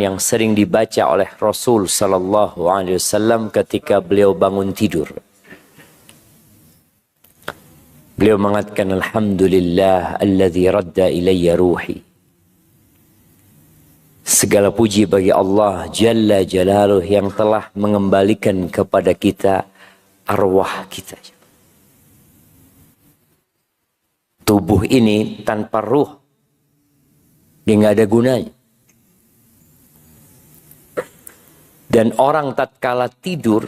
yang sering dibaca oleh Rasul sallallahu alaihi wasallam ketika beliau bangun tidur. Beliau mengatakan, alhamdulillah alladzi radda ilayya ruhi. Segala puji bagi Allah Jalla Jalaluh yang telah mengembalikan kepada kita arwah kita. Tubuh ini tanpa ruh, dia nggak ada gunanya. Dan orang tatkala tidur,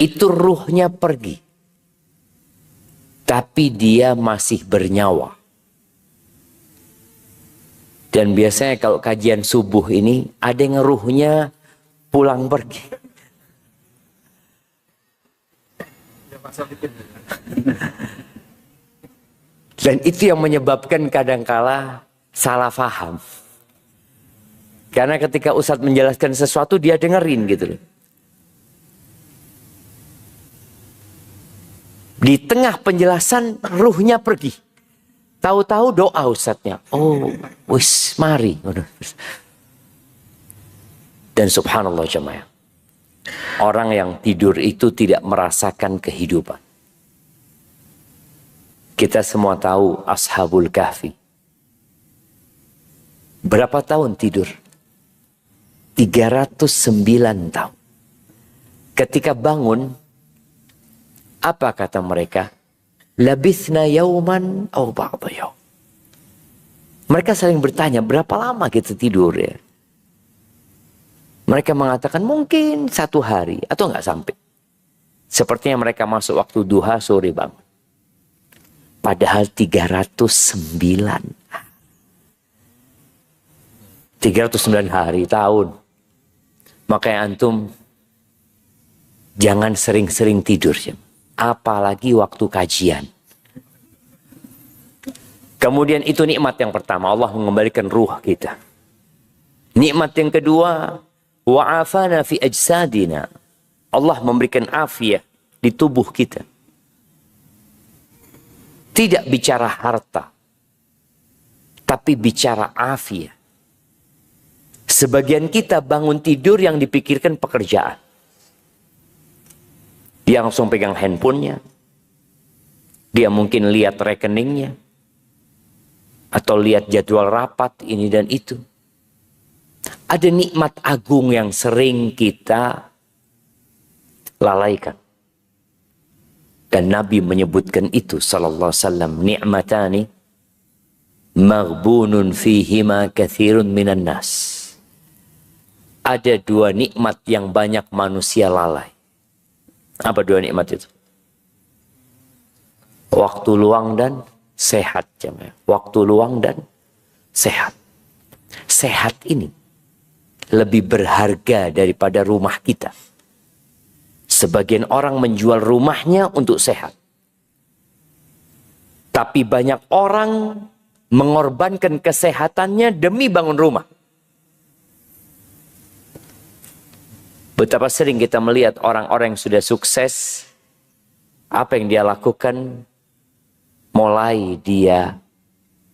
itu ruhnya pergi. Tapi dia masih bernyawa. Dan biasanya kalau kajian subuh ini, ada yang ruhnya pulang pergi. Dan itu yang menyebabkan kadangkala salah faham. Karena ketika Ustadz menjelaskan sesuatu, dia dengerin gitu loh. Di tengah penjelasan, ruhnya pergi. Tahu-tahu doa Ustadznya. Oh, wis, mari. Dan subhanallah jemaah. Orang yang tidur itu tidak merasakan kehidupan. Kita semua tahu Ashabul Kahfi. Berapa tahun tidur? 309 tahun. Ketika bangun, apa kata mereka? Labithna yauman aw ba'da yaum. Mereka saling bertanya, berapa lama kita tidur ya? Mereka mengatakan mungkin 1 hari atau enggak sampai. Sepertinya mereka masuk waktu duha sore bangun. Padahal 309 hari tahun. Makanya antum jangan sering-sering tidur ya. Apalagi waktu kajian. Kemudian itu nikmat yang pertama, Allah mengembalikan ruh kita. Nikmat yang kedua, wa'afana fi ajsadina. Allah memberikan afiat di tubuh kita. Tidak bicara harta, tapi bicara afiat. Sebagian kita bangun tidur yang dipikirkan pekerjaan. Dia langsung pegang handphonenya. Dia mungkin lihat rekeningnya. Atau lihat jadwal rapat ini dan itu. Ada nikmat agung yang sering kita lalaikan. Dan Nabi menyebutkan itu sallallahu alaihi wasallam, ni'matani maghbunun fihima katsirun minan nas. Ada 2 nikmat yang banyak manusia lalai. Apa 2 nikmat itu? Waktu luang dan sehat. Waktu luang dan sehat. Sehat ini lebih berharga daripada rumah kita. Sebagian orang menjual rumahnya untuk sehat. Tapi banyak orang mengorbankan kesehatannya demi bangun rumah. Betapa sering kita melihat orang-orang yang sudah sukses, apa yang dia lakukan, mulai dia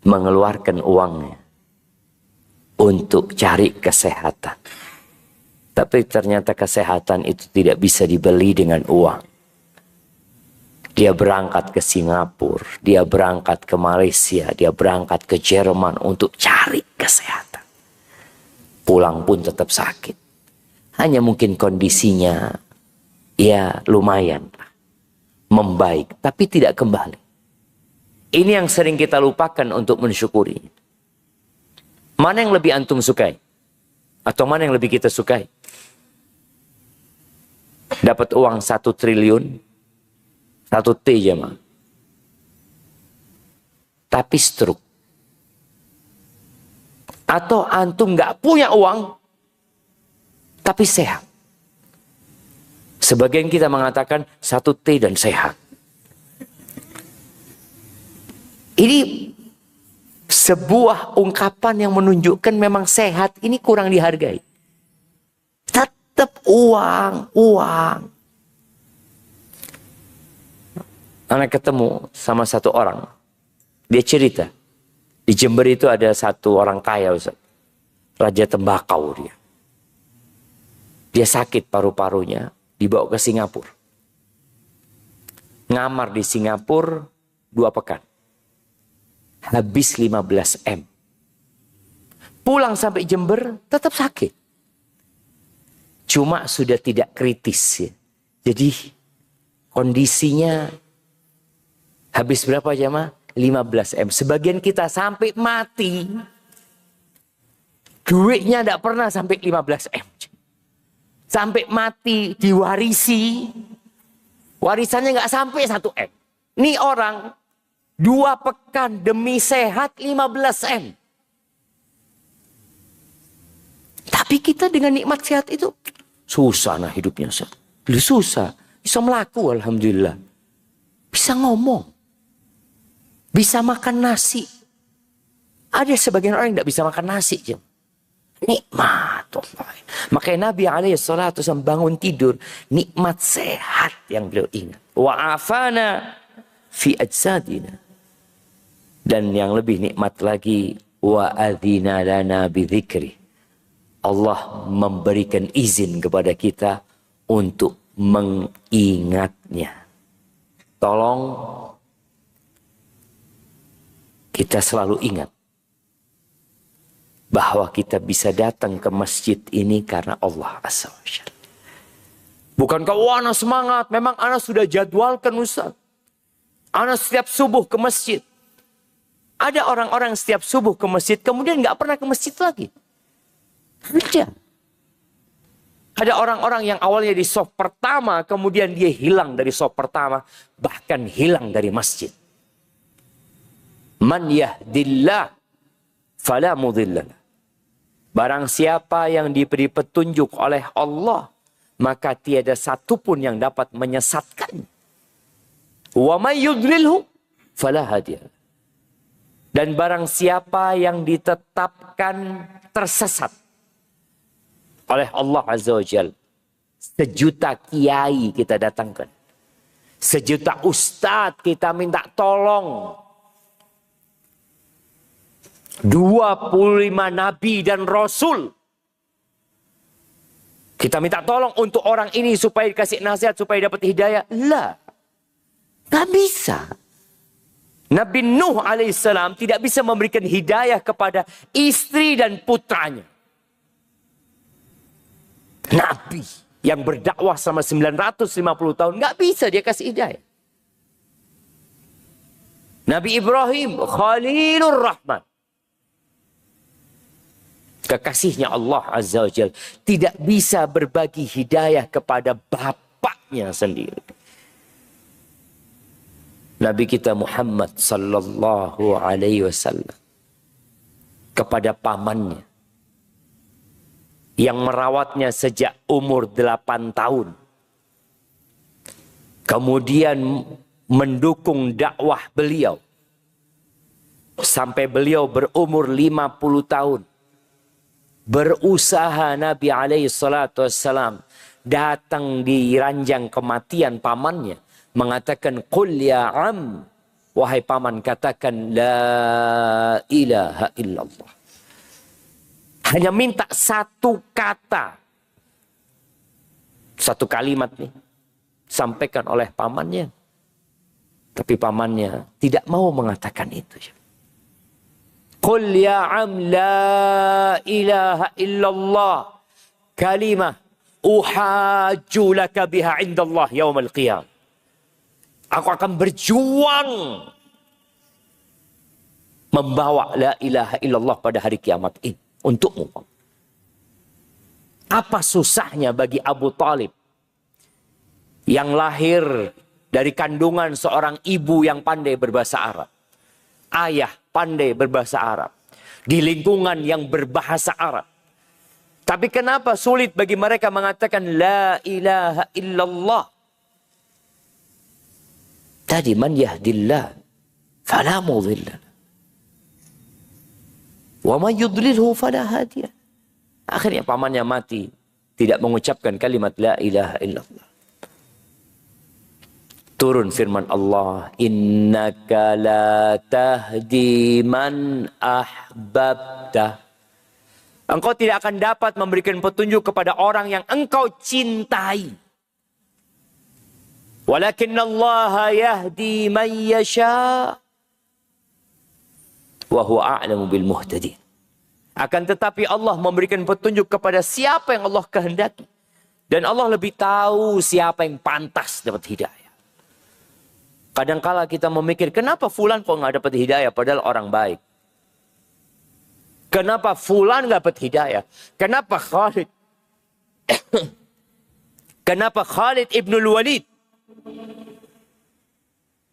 mengeluarkan uangnya untuk cari kesehatan. Tapi ternyata kesehatan itu tidak bisa dibeli dengan uang. Dia berangkat ke Singapura, dia berangkat ke Malaysia, dia berangkat ke Jerman untuk cari kesehatan. Pulang pun tetap sakit. Hanya mungkin kondisinya ya lumayan membaik, tapi tidak kembali. Ini yang sering kita lupakan untuk mensyukuri. Mana yang lebih antum sukai? Atau mana yang lebih kita sukai? Dapat uang 1 triliun, 1 T jemaah. Tapi stroke. Atau antum nggak punya uang, tapi sehat. Sebagian kita mengatakan 1 T dan sehat. Ini sebuah ungkapan yang menunjukkan memang sehat ini kurang dihargai. Tetap uang. Anak ketemu sama satu orang. Dia cerita. Di Jember itu ada satu orang kaya, Ustaz. Raja tembakau dia. Dia sakit paru-parunya, dibawa ke Singapura. Ngamar di Singapura 2 pekan. Habis 15 M. Pulang sampai Jember tetap sakit. Cuma sudah tidak kritis ya. Jadi kondisinya habis berapa jamaah? 15 M. Sebagian kita sampai mati. Duitnya tidak pernah sampai 15 M. Sampai mati diwarisi. Warisannya nggak sampai 1 M. Ini orang 2 pekan demi sehat 15 M. Tapi kita dengan nikmat sehat itu susah nah hidupnya. Susah. Bisa melaku alhamdulillah. Bisa ngomong. Bisa makan nasi. Ada sebagian orang yang tidak bisa makan nasi. Nikmat Allah. Makanya Nabi SAW bangun tidur. Nikmat sehat yang beliau ingat. Wa afana fi ajsadina. Dan yang lebih nikmat lagi. Wa adhina lana bidzikri. Allah memberikan izin kepada kita untuk mengingatnya. Tolong kita selalu ingat bahwa kita bisa datang ke masjid ini karena Allah Azza wa Jalla. Bukankah ana semangat, memang ana sudah jadwalkan Ustaz. Ana setiap subuh ke masjid. Ada orang-orang setiap subuh ke masjid kemudian nggak pernah ke masjid lagi. Ada. Ada orang-orang yang awalnya di shaf pertama, kemudian dia hilang dari shaf pertama, bahkan hilang dari masjid. Man yahdillah fala mudhillalah. Barang siapa yang diberi petunjuk oleh Allah, maka tiada satupun yang dapat menyesatkan. Wa may yudlilhu fala hadiyalah. Dan barang siapa yang ditetapkan tersesat oleh Allah Azza wa Jalla, 1 juta kiai kita datangkan, 1 juta ustadz kita minta tolong, 25 nabi dan rasul kita minta tolong untuk orang ini supaya dikasih nasihat, supaya dapat hidayah. Lah, gak bisa. Nabi Nuh alaihissalam tidak bisa memberikan hidayah kepada istri dan putranya. Nabi yang berdakwah selama 950 tahun nggak bisa dia kasih hidayah. Nabi Ibrahim Khalilur Rahman, kekasihnya Allah Azza wa Jalla, tidak bisa berbagi hidayah kepada bapaknya sendiri. Nabi kita Muhammad sallallahu alaihi wasallam kepada pamannya yang merawatnya sejak umur 8 tahun. Kemudian mendukung dakwah beliau sampai beliau berumur 50 tahun. Berusaha Nabi alaihi salatu wassalam datang di ranjang kematian pamannya, mengatakan qul ya am, wahai paman katakan la ilaha illallah. Hanya minta 1 kata, 1 kalimat nih, sampaikan oleh pamannya. Tapi pamannya tidak mau mengatakan itu. Qul ya am la ilaha illallah kalimah uhajju laka biha indallah yaumal qiyam. Aku akan berjuang membawa la ilaha illallah pada hari kiamat ini untukmu. Apa susahnya bagi Abu Talib yang lahir dari kandungan seorang ibu yang pandai berbahasa Arab, ayah pandai berbahasa Arab, di lingkungan yang berbahasa Arab. Tapi kenapa sulit bagi mereka mengatakan la ilaha illallah? Tadi man yahdillah fala mudhillah wa man yudlilhu fala hadiya. Akhirnya pamannya mati tidak mengucapkan kalimat la ilaha illallah. Turun firman Allah, innaka la tahdi man ahbabta Engkau tidak akan dapat memberikan petunjuk kepada orang yang engkau cintai. Walakinallaha yahdi man yasha wa huwa a'lamu bil muhtadin. Akan tetapi Allah memberikan petunjuk kepada siapa yang Allah kehendaki. Dan Allah lebih tahu siapa yang pantas dapat hidayah. Kadangkala kita memikir, kenapa fulan kok nggak dapat hidayah padahal orang baik? Kenapa fulan nggak dapat hidayah? Kenapa Khalid? Kenapa Khalid ibnul Walid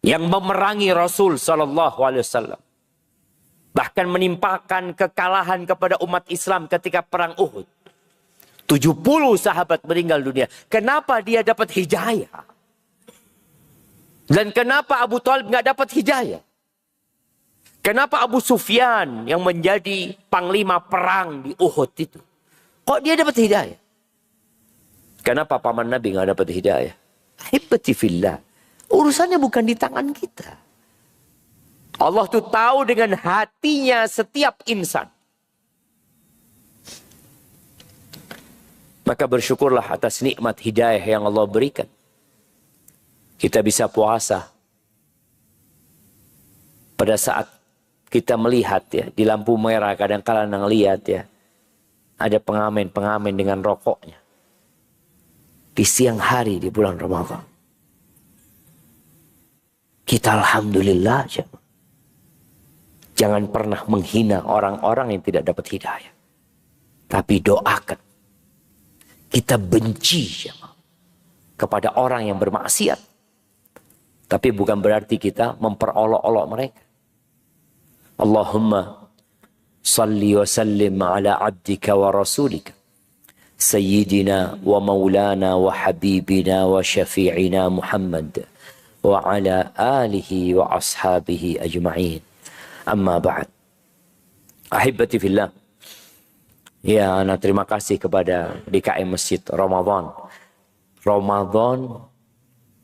yang memerangi Rasul Sallallahu Alaihi Wasallam, bahkan menimpakan kekalahan kepada umat Islam ketika perang Uhud, 70 sahabat meninggal dunia. Kenapa dia dapat hidayah? Dan kenapa Abu Thalib nggak dapat hidayah? Kenapa Abu Sufyan yang menjadi panglima perang di Uhud itu, kok dia dapat hidayah? Kenapa paman Nabi nggak dapat hidayah? Ahibati fillah. Urusannya bukan di tangan kita. Allah tuh tahu dengan hatinya setiap insan. Maka bersyukurlah atas nikmat hidayah yang Allah berikan. Kita bisa puasa pada saat kita melihat ya, di lampu merah kadang-kala ngelihat ya, ada pengamen-pengamen dengan rokoknya. Di siang hari di bulan Ramadan. Kita alhamdulillah aja. Jangan pernah menghina orang-orang yang tidak dapat hidayah. Tapi doakan. Kita benci ya, kepada orang yang bermaksiat. Tapi bukan berarti kita memperolok-olok mereka. Allahumma salli wa sallim ala abdika wa rasulika sayyidina wa maulana wa habibina wa syafi'ina Muhammad wa ala alihi wa ashabihi ajma'in. Amma ba'd. Ahibati fillah. Ya, ana terima kasih kepada DKM Masjid Ramadan. Ramadan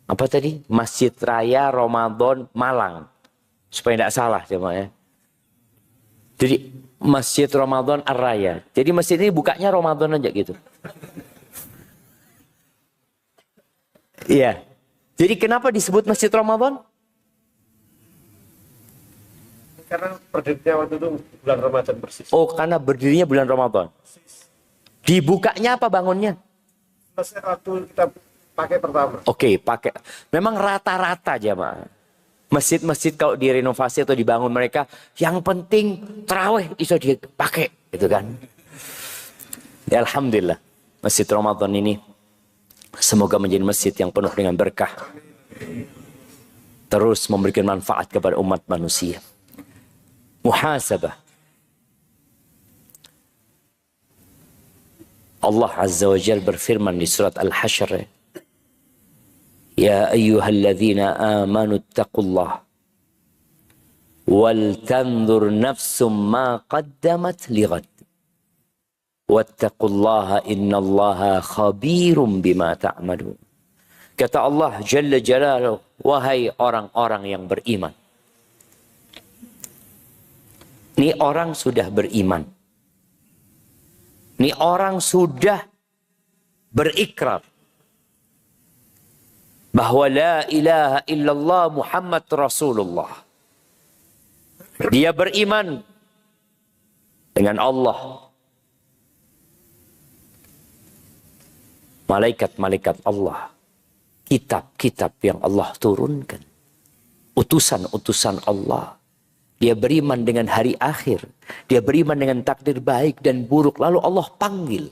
apa tadi? Masjid Raya Ramadan Malang. Supaya tidak salah jemaah ya. Jadi Masjid Ramadan Ar-Raya. Jadi masjid ini bukanya Ramadan aja gitu. Iya. Jadi kenapa disebut Masjid Ramadan? Karena berdirinya waktu itu bulan Ramadan persis. Oh, karena berdirinya bulan Ramadan. Dibukanya apa bangunnya? Waktu kita pakai pertama. Oke, pakai. Memang rata-rata jemaah. Masjid-masjid kalau direnovasi atau dibangun mereka, yang penting tarawih bisa dipakai, gitu kan? Ya, alhamdulillah, Masjid Ramadan ini semoga menjadi masjid yang penuh dengan berkah, terus memberikan manfaat kepada umat manusia. Muhasabah. Allah Azza wa Jalla berfirman di surat Al-Hasyr, Ya ayyuhalladzina amanu attaqullah wal tanzur nafsum ma qaddamat lighad wattaqullaha innallaha khabirum bima ta'malun. Kata Allah Jalla Jalaluhu, wahai orang-orang yang beriman. Ini orang sudah beriman. Ini orang sudah berikrar bahwa la ilaha illallah Muhammad Rasulullah. Dia beriman dengan Allah, malaikat-malaikat Allah, kitab-kitab yang Allah turunkan, utusan-utusan Allah. Dia beriman dengan hari akhir. Dia beriman dengan takdir baik dan buruk. Lalu Allah panggil,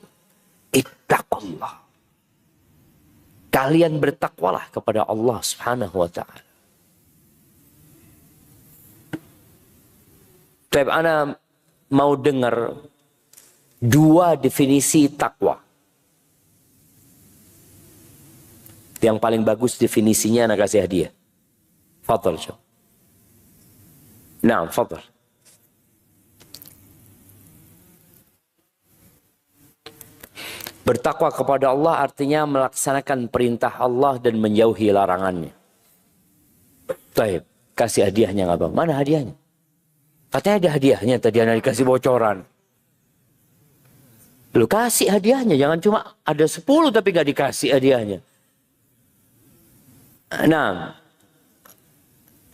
ittaqullah. Kalian bertakwalah kepada Allah Subhanahu wa ta'ala. Tapi ana mau dengar dua definisi takwa. Yang paling bagus definisinya ana kasih hadiah. Fadhal, Syekh. Naam, fadhal. Bertakwa kepada Allah artinya melaksanakan perintah Allah dan menjauhi larangannya. Baik, kasih hadiahnya nggak bang? Mana hadiahnya? Katanya ada hadiahnya, tadi Anda dikasih bocoran. Lu kasih hadiahnya, jangan cuma ada 10 tapi gak dikasih hadiahnya. Nah,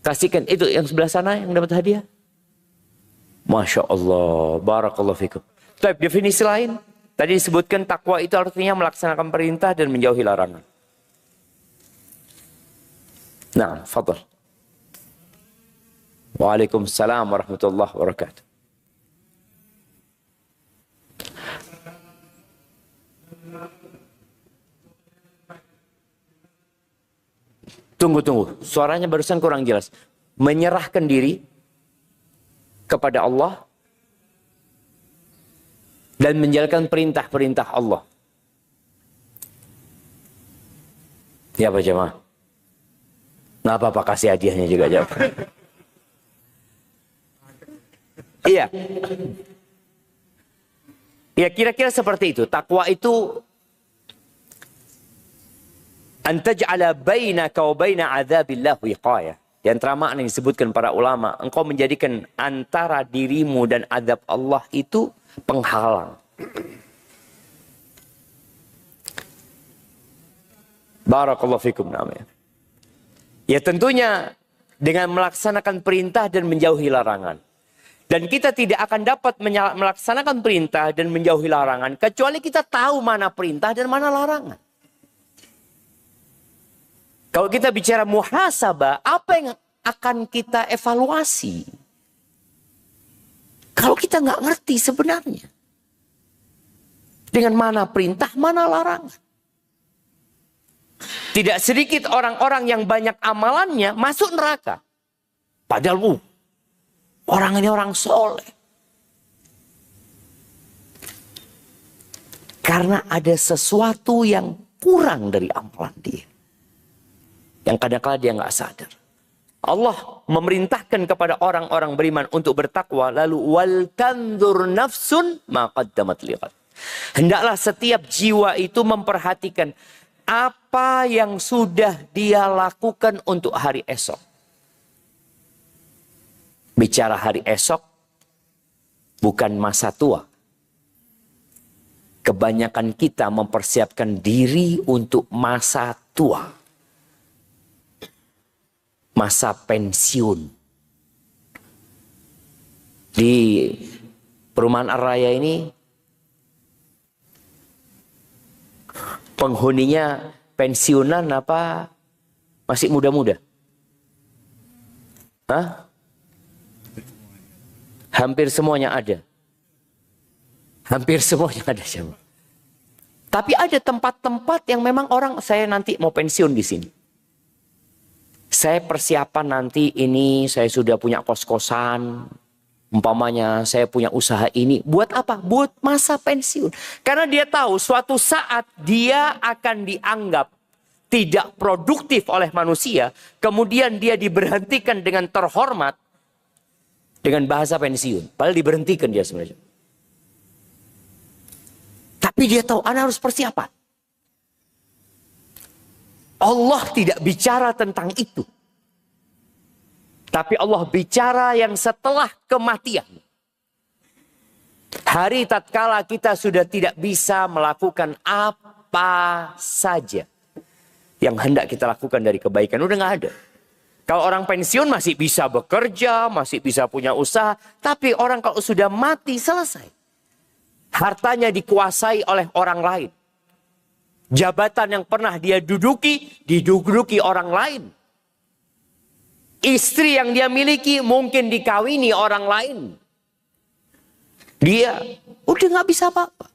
kasihkan itu yang sebelah sana yang dapat hadiah. Masya Allah, barakallahu fikum. Tapi definisi lain, tadi disebutkan takwa itu artinya melaksanakan perintah dan menjauhi larangan. Nah, fadhal. Waalaikumsalam warahmatullahi wabarakatuh. Tunggu. Suaranya barusan kurang jelas. Menyerahkan diri kepada Allah dan menjalankan perintah-perintah Allah. Ya Pak Jemaah. Nggak apa-apa, kasih hadiahnya juga jawab. Iya. Ya kira-kira seperti itu. Takwa itu antaj'ala bainaka wa baina 'adzabillah wiqayah. Di antara makna yang disebutkan para ulama, engkau menjadikan antara dirimu dan azab Allah itu penghalang. Barakallahu fikum namanya. Ya tentunya dengan melaksanakan perintah dan menjauhi larangan. Dan kita tidak akan dapat melaksanakan perintah dan menjauhi larangan kecuali kita tahu mana perintah dan mana larangan. Kalau kita bicara muhasabah, apa yang akan kita evaluasi? Kalau kita nggak ngerti sebenarnya. Dengan mana perintah, mana larangan. Tidak sedikit orang-orang yang banyak amalannya masuk neraka. Padahal orang ini orang soleh. Karena ada sesuatu yang kurang dari amalan dia. Yang kadang-kadang dia nggak sadar. Allah memerintahkan kepada orang-orang beriman untuk bertakwa. Lalu wal tanzur nafsun ma qaddamat liqad. Hendaklah setiap jiwa itu memperhatikan apa yang sudah dia lakukan untuk hari esok. Bicara hari esok bukan masa tua. Kebanyakan kita mempersiapkan diri untuk masa tua. Masa pensiun. Di perumahan Ar-Raya ini penghuninya pensiunan apa masih muda-muda? Hah? Hampir semuanya ada. Hampir semuanya ada. Tapi ada tempat-tempat yang memang orang, saya nanti mau pensiun di sini. Saya persiapan nanti ini, saya sudah punya kos-kosan. Umpamanya saya punya usaha ini. Buat apa? Buat masa pensiun. Karena dia tahu suatu saat dia akan dianggap tidak produktif oleh manusia. Kemudian dia diberhentikan dengan terhormat. Dengan bahasa pensiun. Padahal diberhentikan dia sebenarnya. Tapi dia tahu, Anda harus persiapan. Allah tidak bicara tentang itu. Tapi Allah bicara yang setelah kematian. Hari tatkala kita sudah tidak bisa melakukan apa saja yang hendak kita lakukan dari kebaikan. Udah nggak ada. Kalau orang pensiun masih bisa bekerja, masih bisa punya usaha. Tapi orang kalau sudah mati selesai. Hartanya dikuasai oleh orang lain. Jabatan yang pernah dia duduki, diduduki orang lain. Istri yang dia miliki mungkin dikawini orang lain. Dia udah nggak bisa apa-apa.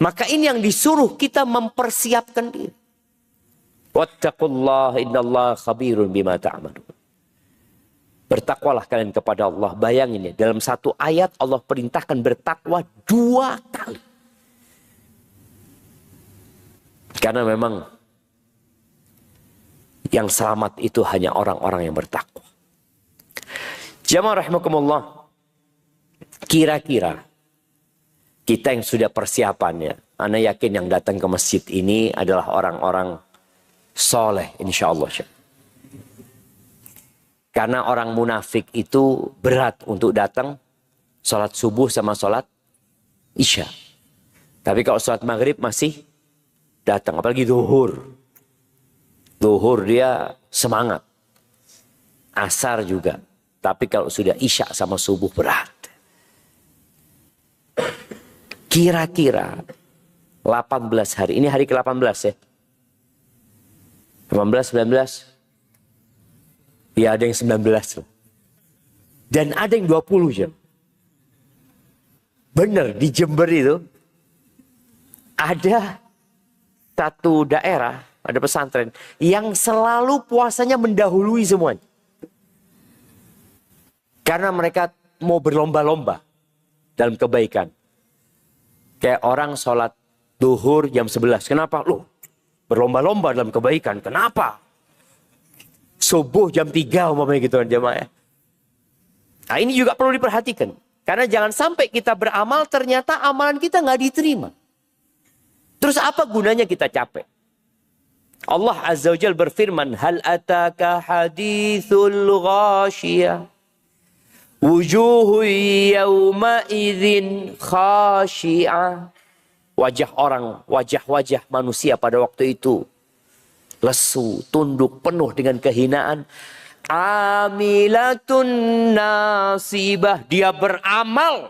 Maka ini yang disuruh kita mempersiapkan diri. Wattaqullaha innallaha khabirun bima ta'malun. Bertakwalah kalian kepada Allah. Bayangin ya, dalam satu ayat Allah perintahkan bertakwa 2 kali. Karena memang yang selamat itu hanya orang-orang yang bertakwa. Jamaah rahimakumullah. Kira-kira kita yang sudah persiapannya, ana yakin yang datang ke masjid ini adalah orang-orang soleh insyaallah. Karena orang munafik itu berat untuk datang sholat subuh sama sholat isya. Tapi kalau sholat maghrib masih datang. Apalagi zuhur. Zuhur dia semangat. Asar juga. Tapi kalau sudah isya sama subuh berat. Kira-kira 18 hari. Ini hari ke-18 ya. 18, 19. Ya ada yang 19 loh. Dan ada yang 20 jam. Bener di Jember itu. Ada satu daerah. Ada pesantren. Yang selalu puasanya mendahului semuanya. Karena mereka mau berlomba-lomba dalam kebaikan. Kayak orang sholat duhur jam 11. Kenapa? Loh, berlomba-lomba dalam kebaikan. Kenapa? Subuh jam 3 umpamanya gitu kan jemaah. Nah ini juga perlu diperhatikan. Karena jangan sampai kita beramal ternyata amalan kita nggak diterima. Terus apa gunanya kita capek? Allah Azza wa Jalla berfirman, hal ataka hadithul ghashiyah. Wujuhu yawma idzin khashi'ah. Wajah-wajah manusia pada waktu itu lesu, tunduk, penuh dengan kehinaan. Amilatun nasibah. Dia beramal.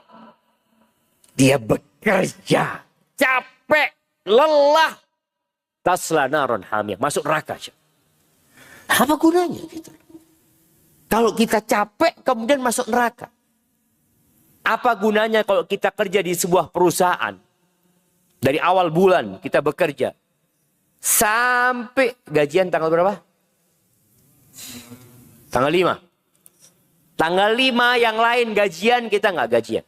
Dia bekerja. Capek, lelah. Tasla naron hamiyah. Masuk neraka. Apa gunanya gitu? Kalau kita capek kemudian masuk neraka. Apa gunanya kalau kita kerja di sebuah perusahaan. Dari awal bulan kita bekerja. Sampai gajian tanggal berapa? Tanggal 5. Tanggal 5 yang lain gajian, kita nggak gajian.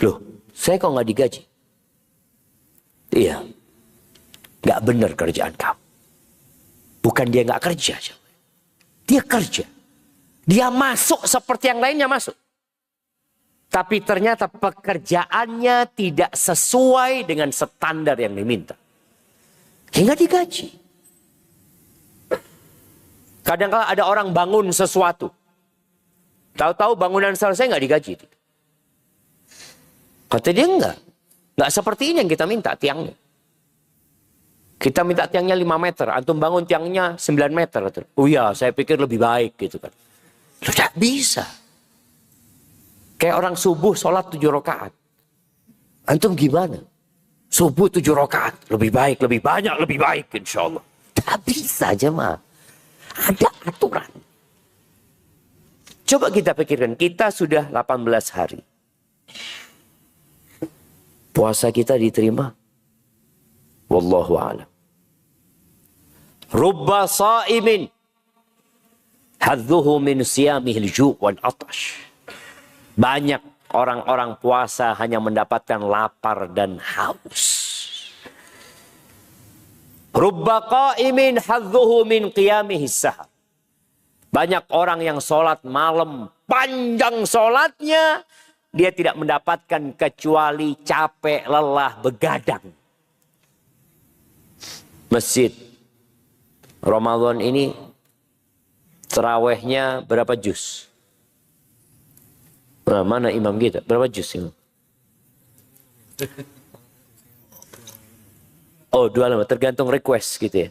Loh, saya kok nggak digaji? Iya. Nggak benar kerjaan kamu. Bukan dia nggak kerja. Dia kerja. Dia masuk seperti yang lainnya masuk. Tapi ternyata pekerjaannya tidak sesuai dengan standar yang diminta. Dia nggak digaji. Kadang-kadang ada orang bangun sesuatu. Tahu-tahu bangunan selesai nggak digaji. Kata dia enggak. Nggak seperti ini yang kita minta tiangnya. Kita minta tiangnya 5 meter. Antum bangun tiangnya 9 meter. Oh iya, saya pikir lebih baik gitu kan. Tidak bisa. Kayak orang subuh sholat 7 rakaat. Antum gimana? Subuh 7 rakaat. Lebih baik, lebih banyak, lebih baik insya Allah. Tidak bisa jemaah. Ada aturan. Coba kita pikirkan. Kita sudah 18 hari. Puasa kita diterima. Wallahu a'lam. Rubba sa'imin hadzuhu min siyamihil ju' wal atash. Banyak orang-orang puasa hanya mendapatkan lapar dan haus. Rubba qa'imin hadzuhu min qiyamihis sahar. Banyak orang yang sholat malam, panjang sholatnya, dia tidak mendapatkan kecuali capek, lelah, begadang. Masjid Ramadan ini tarawihnya berapa juz? Nah, mana imam kita? Berapa juz imam? Oh 25, tergantung request gitu ya.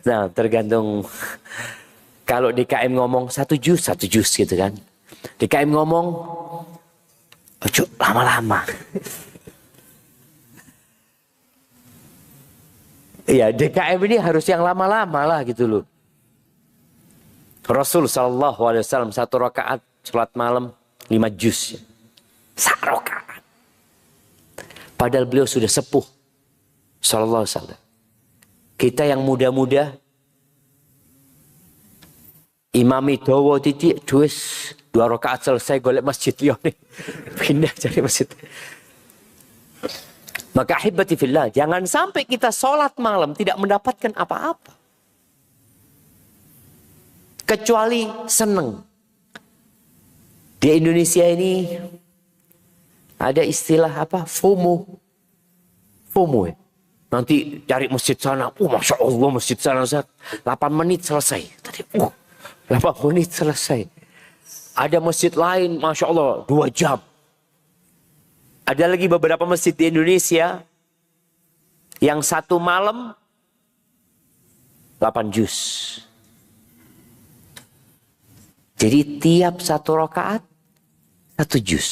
Nah tergantung. Kalau DKM ngomong 1 juz gitu kan. DKM ngomong ojo lama-lama. Iya, DKM ini harus yang lama-lama lah gitu loh. Rasul SAW 1 rakaat sholat malam 5 juz. 1 rakaat. Padahal beliau sudah sepuh. Sallallahu alaihi wasallam. Kita yang muda-muda imami dawa titik 2 rakaat selesai golek masjid liyane. Pindah cari masjid. Maka ahibati fillah, jangan sampai kita sholat malam tidak mendapatkan apa-apa. Kecuali seneng. Di Indonesia ini ada istilah apa? FOMO. FOMO ya. Nanti cari masjid sana. Masya Allah masjid sana. 8 menit selesai. Tadi, 8 menit selesai. Ada masjid lain, Masya Allah, 2 jam. Ada lagi beberapa masjid di Indonesia yang satu malam 8 juz. Jadi tiap satu rakaat 1 juz.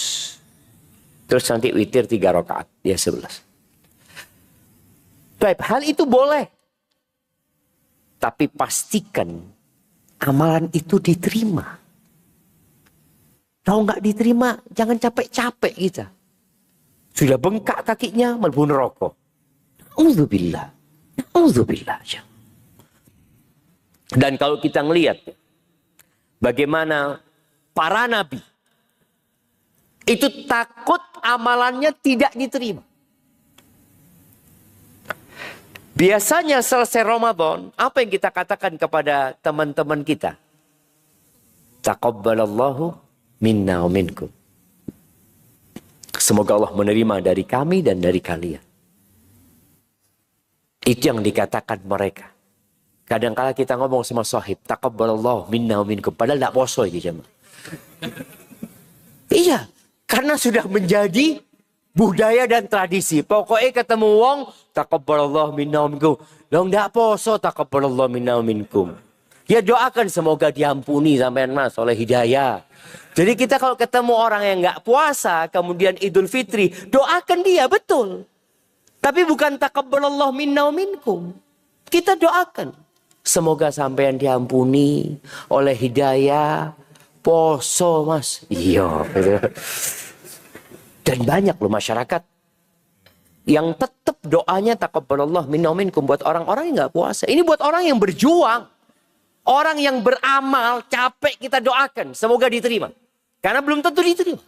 Terus nanti witir 3 rakaat. Ya 11. Baik, hal itu boleh. Tapi pastikan amalan itu diterima. Kalau nggak diterima, jangan capek-capek kita. Sudah bengkak kakinya, mlebu neraka. Auzubillah. Auzubillah. Dan kalau kita ngelihat bagaimana para nabi itu takut amalannya tidak diterima. Biasanya selesai Ramadan, apa yang kita katakan kepada teman-teman kita? Taqabbalallahu minna wa minkum. Semoga Allah menerima dari kami dan dari kalian. Itu yang dikatakan mereka. Kadang-kala kita ngomong sama sahib, taqabbalallahu minna wa minkum. Padahal tidak poso ini jemaah. Iya, karena sudah menjadi budaya dan tradisi. Pokoknya ketemu wong, taqabbalallahu minna wa minkum. Lo tidak poso, taqabbalallahu minna wa minkum. Ya doakan semoga diampuni sampean mas oleh hidayah. Jadi kita kalau ketemu orang yang nggak puasa, kemudian Idul Fitri, doakan dia, betul. Tapi bukan taqabbalallahu minna wa minkum. Kita doakan. Semoga sampean diampuni oleh hidayah. Poso mas. Iya. Dan banyak loh masyarakat yang tetap doanya taqabbalallahu minna wa minkum buat orang-orang yang nggak puasa. Ini buat orang yang berjuang. Orang yang beramal, capek kita doakan. Semoga diterima. Karena belum tentu diterima.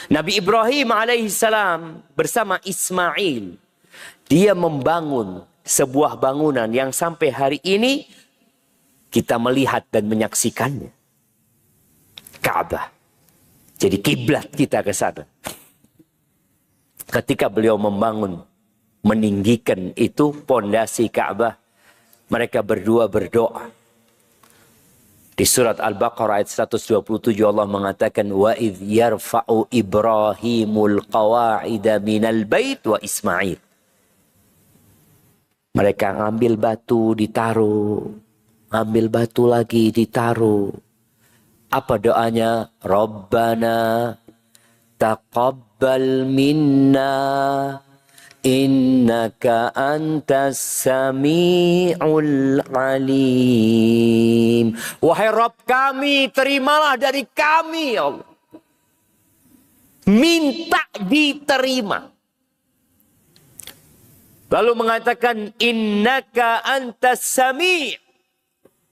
Nabi Ibrahim alaihissalam bersama Ismail. Dia membangun sebuah bangunan yang sampai hari ini kita melihat dan menyaksikannya. Ka'bah. Jadi kiblat kita ke sana. Ketika beliau membangun, meninggikan itu pondasi Ka'bah, mereka berdua berdoa. Di surat Al-Baqarah ayat 127 Allah mengatakan wa idh yarfa'u Ibrahimul qawa'ida minal bait wa Ismail. Mereka ngambil batu ditaruh, ngambil batu lagi ditaruh. Apa doanya? Rabbana taqabbal minna innaka antas sami'ul alim. Wahai Rabb kami, terimalah dari kami ya Allah. Minta diterima. Lalu mengatakan innaka antas sami'.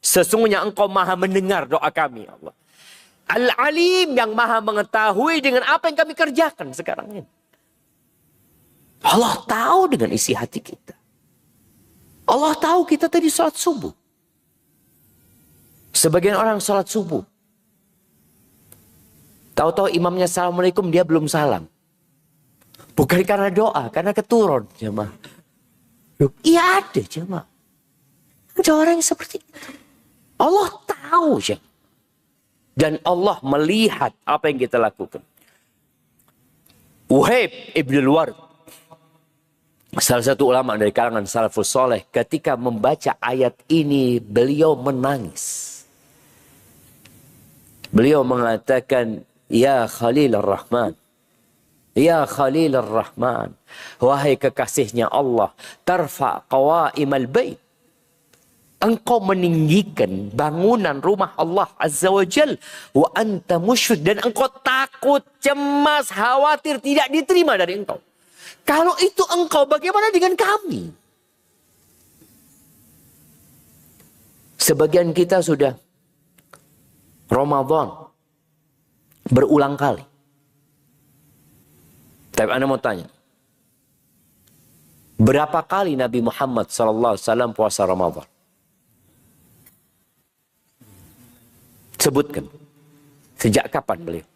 Sesungguhnya engkau maha mendengar doa kami ya Allah. Al-alim yang maha mengetahui dengan apa yang kami kerjakan sekarang ini. Allah tahu dengan isi hati kita. Allah tahu kita tadi salat subuh. Sebagian orang salat subuh. Tahu-tahu imamnya assalamualaikum, dia belum salam. Bukan karena doa, karena keturun jemaah. Iya ada jemaah. Ada orang yang seperti itu. Allah tahu jemaah. Dan Allah melihat apa yang kita lakukan. Wahib ibn al-Ward, salah satu ulama dari kalangan salafus soleh, ketika membaca ayat ini beliau menangis. Beliau mengatakan, ya Khalil ar-Rahman, ya Khalil ar-Rahman, wahai kekasihnya Allah, tarfa qawaimal bait. Engkau meninggikan bangunan rumah Allah Azza wa Jal. Wa anta musyrik. Dan engkau takut, cemas, khawatir tidak diterima dari engkau. Kalau itu engkau, bagaimana dengan kami? Sebagian kita sudah Ramadan berulang kali. Tapi Anda mau tanya, berapa kali Nabi Muhammad SAW puasa Ramadan? Sebutkan. Sejak kapan beliau?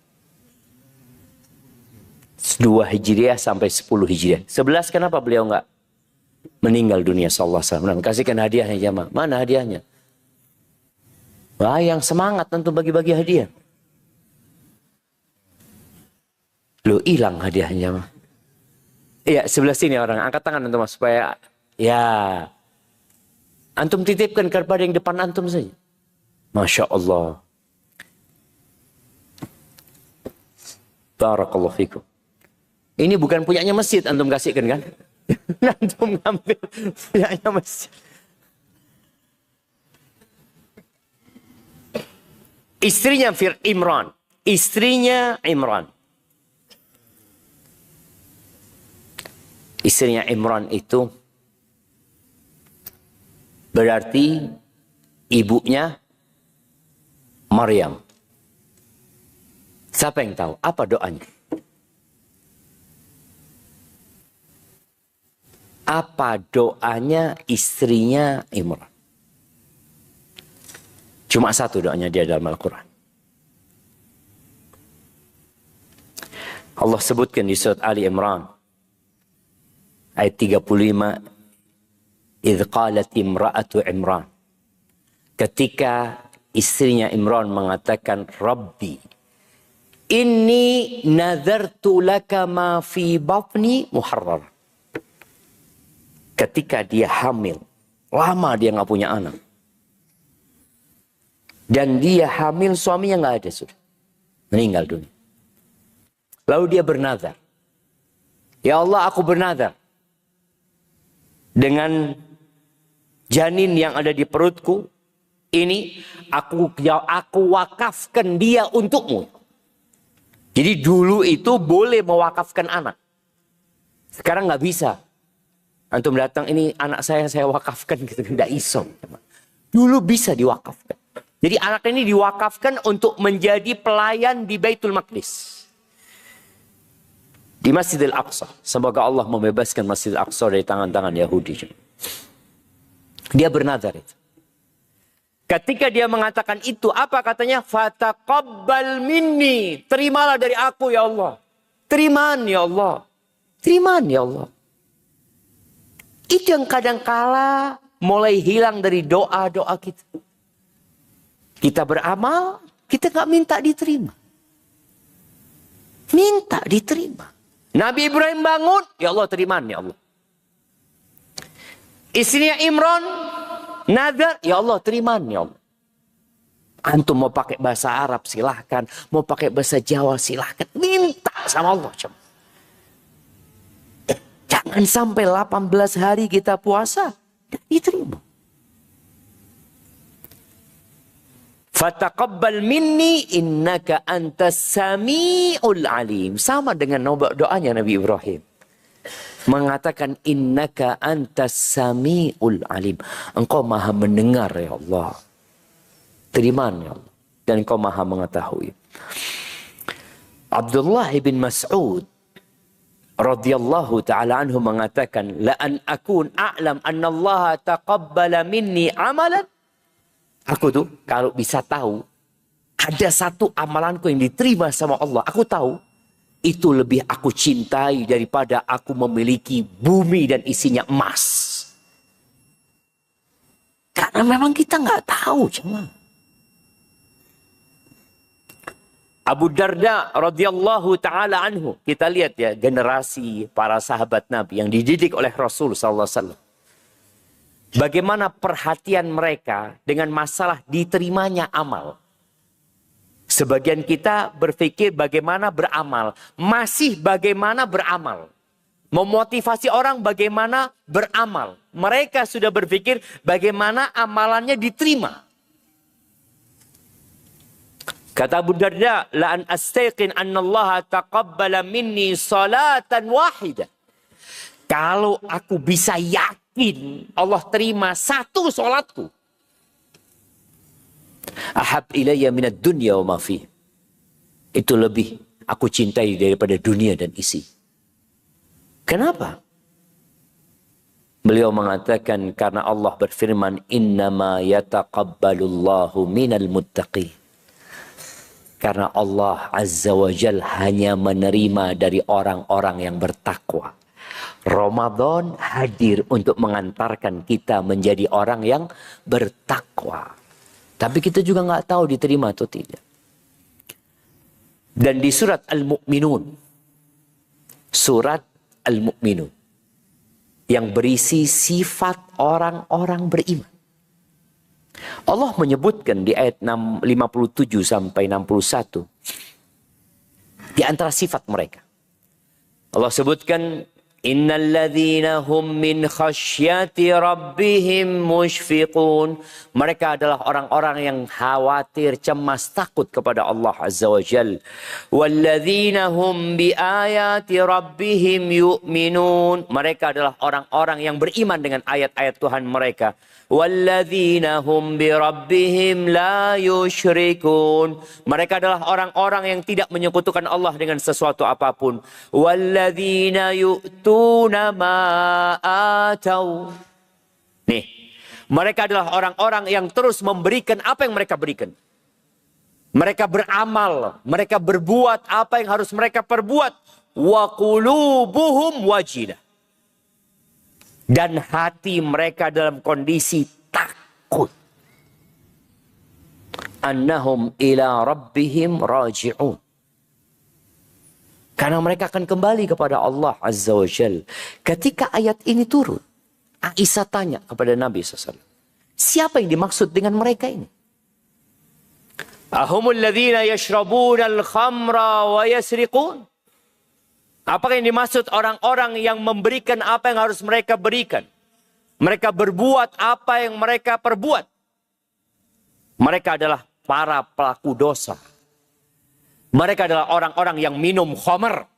2 Hijriah sampai 10 Hijriah. 11 kenapa beliau enggak meninggal dunia sallallahu alaihi wasallam? Kasihkan hadiahnya jamaah. Mana hadiahnya? Wah, yang semangat tentu bagi-bagi hadiah. Loh, hilang hadiahnya mah. Iya, sebelah sini orang. Angkat tangan antum supaya ya. Antum titipkan kepada yang depan antum saja. Masya Allah. Barakallahu fikum. Ini bukan punyanya masjid antum kasihkan kan? Antum ngambil punyanya masjid. Istrinya Imran. Istrinya Imran. Istrinya Imran itu berarti ibunya Maryam. Siapa yang tahu? Apa doanya? Apa doanya istrinya Imran? Cuma satu doanya dia dalam Al-Quran. Allah sebutkan di surat Ali Imran. Ayat 35. Idh qalat imra'atu Imran. Ketika istrinya Imran mengatakan, Rabbi, inni nadhartu laka ma fi batni muharrar. Ketika dia hamil, lama dia nggak punya anak. Dan dia hamil, suaminya nggak ada sudah. Meninggal dunia. Lalu dia bernazar. Ya Allah, aku bernazar. Dengan janin yang ada di perutku, ini aku wakafkan dia untukmu. Jadi dulu itu boleh mewakafkan anak. Sekarang nggak bisa. Antum datang, ini anak saya wakafkan gitu. Nggak iso. Dulu bisa diwakafkan. Jadi anak ini diwakafkan untuk menjadi pelayan di Baitul Maqdis. Di Masjidil Aqsa. Semoga Allah membebaskan Masjidil Aqsa dari tangan-tangan Yahudi. Dia bernazar itu. Ketika dia mengatakan itu, apa katanya? Fataqabbal minni. Terimalah dari aku ya Allah. Terimaan ya Allah. Terimaan ya Allah. Itu yang kadang-kala mulai hilang dari doa-doa kita. Kita beramal, kita nggak minta diterima. Minta diterima. Nabi Ibrahim bangun, ya Allah terimaan ya Allah. Istrinya Imran, nazar, ya Allah terimaan ya Allah. Antum mau pakai bahasa Arab silahkan, mau pakai bahasa Jawa silahkan. Minta sama Allah. Jangan sampai 18 hari kita puasa, tidak diterima. Fataqabbal minni innaka antas sami'ul alim. Sama dengan doanya Nabi Ibrahim. Mengatakan innaka antas sami'ul alim. Engkau maha mendengar ya Allah. Terimaan ya Allah. Dan engkau maha mengetahui. Abdullah bin Mas'ud radhiyallahu ta'ala anhu mengatakan, la an akun a'lam anna Allah taqabbala minni amalan. Aku tuh kalau bisa tahu ada satu amalanku yang diterima sama Allah, aku tahu itu lebih aku cintai daripada aku memiliki bumi dan isinya emas. Karena memang kita nggak tahu, cuma. Abu Darda radhiyallahu taala anhu, kita lihat ya generasi para sahabat Nabi yang dididik oleh Rasul sallallahu alaihi wasallam. Bagaimana perhatian mereka dengan masalah diterimanya amal. Sebagian kita berpikir bagaimana beramal. Masih bagaimana beramal. Memotivasi orang bagaimana beramal. Mereka sudah berpikir bagaimana amalannya diterima. Kata Abu Darda, la an astayqin anna Allah taqabbala minni salatan wahidah. Kalau aku bisa yakin Allah terima satu solatku. Ahab ilayya minad dunya wa ma fi. Itu lebih aku cintai daripada dunia dan isi. Kenapa? Beliau mengatakan karena Allah berfirman innama yataqabbalullahu minal muttaqin. Karena Allah Azza wa Jal hanya menerima dari orang-orang yang bertakwa. Ramadan hadir untuk mengantarkan kita menjadi orang yang bertakwa. Tapi kita juga nggak tahu diterima atau tidak. Dan di surat Al-Mu'minun surat Al-Mu'minun yang berisi sifat orang-orang beriman. Allah menyebutkan di ayat 57 sampai 61 di antara sifat mereka. Allah sebutkan, innal ladzina hum min khasyati rabbihim musyfiqun. Mereka adalah orang-orang yang khawatir, cemas, takut kepada Allah Azza wa Jalla. Walladzina hum bi ayati rabbihim yu'minun. Mereka adalah orang-orang yang beriman dengan ayat-ayat Tuhan mereka. Walladzina hum bi rabbihim la yusyrikun. Mereka adalah orang-orang yang tidak menyekutukan Allah dengan sesuatu apapun. Walladzina yu'tuna ma atau. Nih, mereka adalah orang-orang yang terus memberikan apa yang mereka berikan. Mereka beramal, mereka berbuat apa yang harus mereka perbuat. Wa qulubuhum wajilah. Dan hati mereka dalam kondisi takut. Annahum ila rabbihim raji'un. Karena mereka akan kembali kepada Allah Azza wa Jal. Ketika ayat ini turun, Aisyah tanya kepada Nabi SAW. Siapa yang dimaksud dengan mereka ini? Ahumul ladzina yashrabuna al-khamra wa yasriqun. Apakah yang dimaksud orang-orang yang memberikan apa yang harus mereka berikan? Mereka berbuat apa yang mereka perbuat. Mereka adalah para pelaku dosa. Mereka adalah orang-orang yang minum khamr.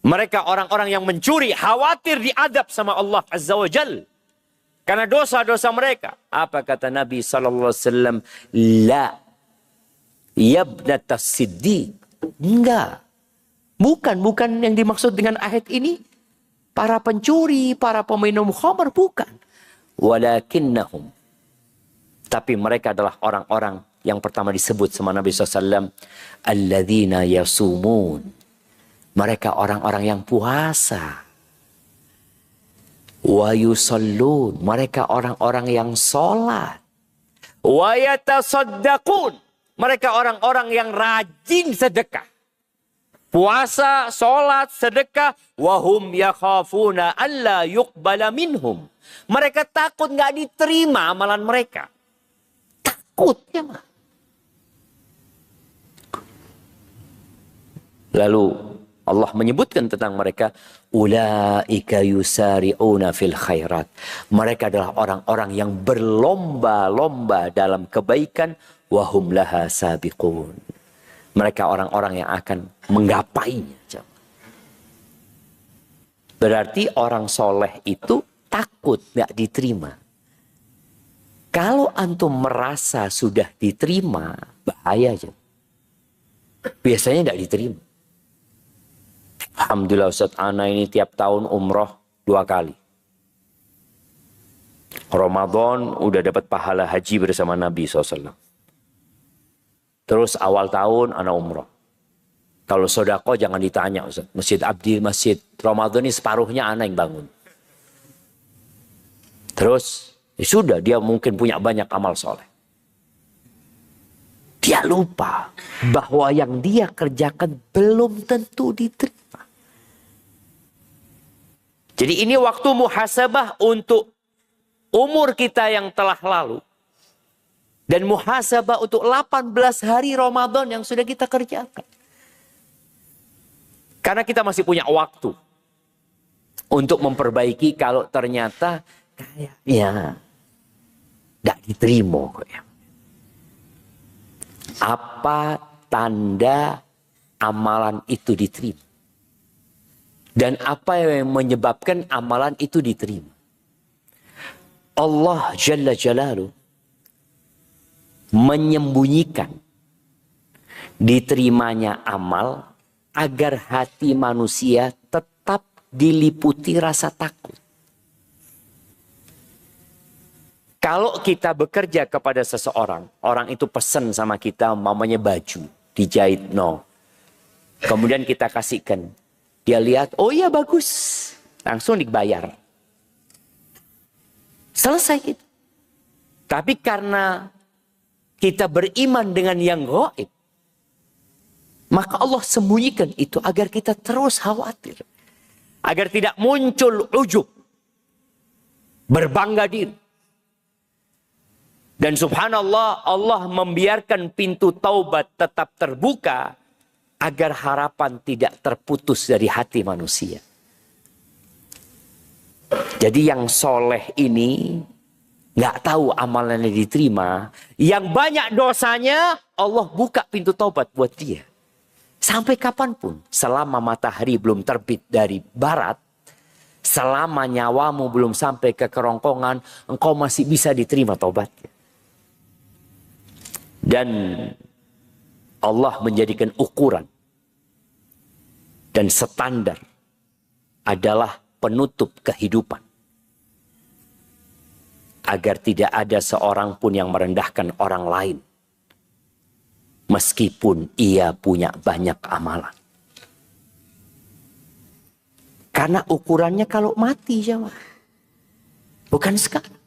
Mereka orang-orang yang mencuri, khawatir diadab sama Allah Azza wa Jal. Karena dosa-dosa mereka. Apa kata Nabi SAW? La yabnatas siddiq. Enggak. Bukan yang dimaksud dengan ayat ini. Para pencuri, para peminum khamr, bukan. Walakinnahum. Tapi mereka adalah orang-orang yang pertama disebut sama Nabi SAW. Alladzina yasumun. Mereka orang-orang yang puasa. Wa yusallun. Mereka orang-orang yang sholat. Wa yatasaddaqun. Mereka orang-orang yang rajin sedekah. Puasa, sholat, sedekah. Wahum yakhafuna alla yuqbala minhum. Mereka takut nggak diterima amalan mereka. Takut ya mah. Lalu Allah menyebutkan tentang mereka. Ulaika yusari'una fil khairat. Mereka adalah orang-orang yang berlomba-lomba dalam kebaikan. Wahum laha sabiqun. Mereka orang-orang yang akan menggapainya. Berarti orang soleh itu takut gak diterima. Kalau antum merasa sudah diterima, bahaya aja. Biasanya gak diterima. Alhamdulillah Ustaz, ana ini tiap tahun umroh 2 kali. Ramadan udah dapat pahala haji bersama Nabi SAW. Terus awal tahun anak umroh. Kalau sodako jangan ditanya Ustaz. Masjid Abdi, Masjid Ramadan ini separuhnya anak yang bangun. Terus ya sudah, dia mungkin punya banyak amal soleh. Dia lupa bahwa yang dia kerjakan belum tentu diterima. Jadi ini waktu muhasabah untuk umur kita yang telah lalu. Dan muhasabah untuk 18 hari Ramadan yang sudah kita kerjakan. Karena kita masih punya waktu untuk memperbaiki kalau ternyata kayaknya tidak diterima. Apa tanda amalan itu diterima? Dan apa yang menyebabkan amalan itu diterima? Allah Jalla Jalaluh menyembunyikan diterimanya amal agar hati manusia tetap diliputi rasa takut. Kalau kita bekerja kepada seseorang, orang itu pesan sama kita mamanya baju dijahit no. Kemudian kita kasihkan. Dia lihat, oh iya bagus. Langsung dibayar. Selesai gitu. Tapi karena kita beriman dengan yang gaib, maka Allah sembunyikan itu agar kita terus khawatir. Agar tidak muncul ujub, berbangga diri. Dan subhanallah, Allah membiarkan pintu taubat tetap terbuka agar harapan tidak terputus dari hati manusia. Jadi yang soleh ini nggak tahu amalannya diterima, yang banyak dosanya Allah buka pintu taubat buat dia. Sampai kapanpun, selama matahari belum terbit dari barat, selama nyawamu belum sampai ke kerongkongan, engkau masih bisa diterima taubatnya. Dan Allah menjadikan ukuran dan standar adalah penutup kehidupan. Agar tidak ada seorang pun yang merendahkan orang lain. Meskipun ia punya banyak amalan. Karena ukurannya kalau mati jemaah. Bukan sekarang.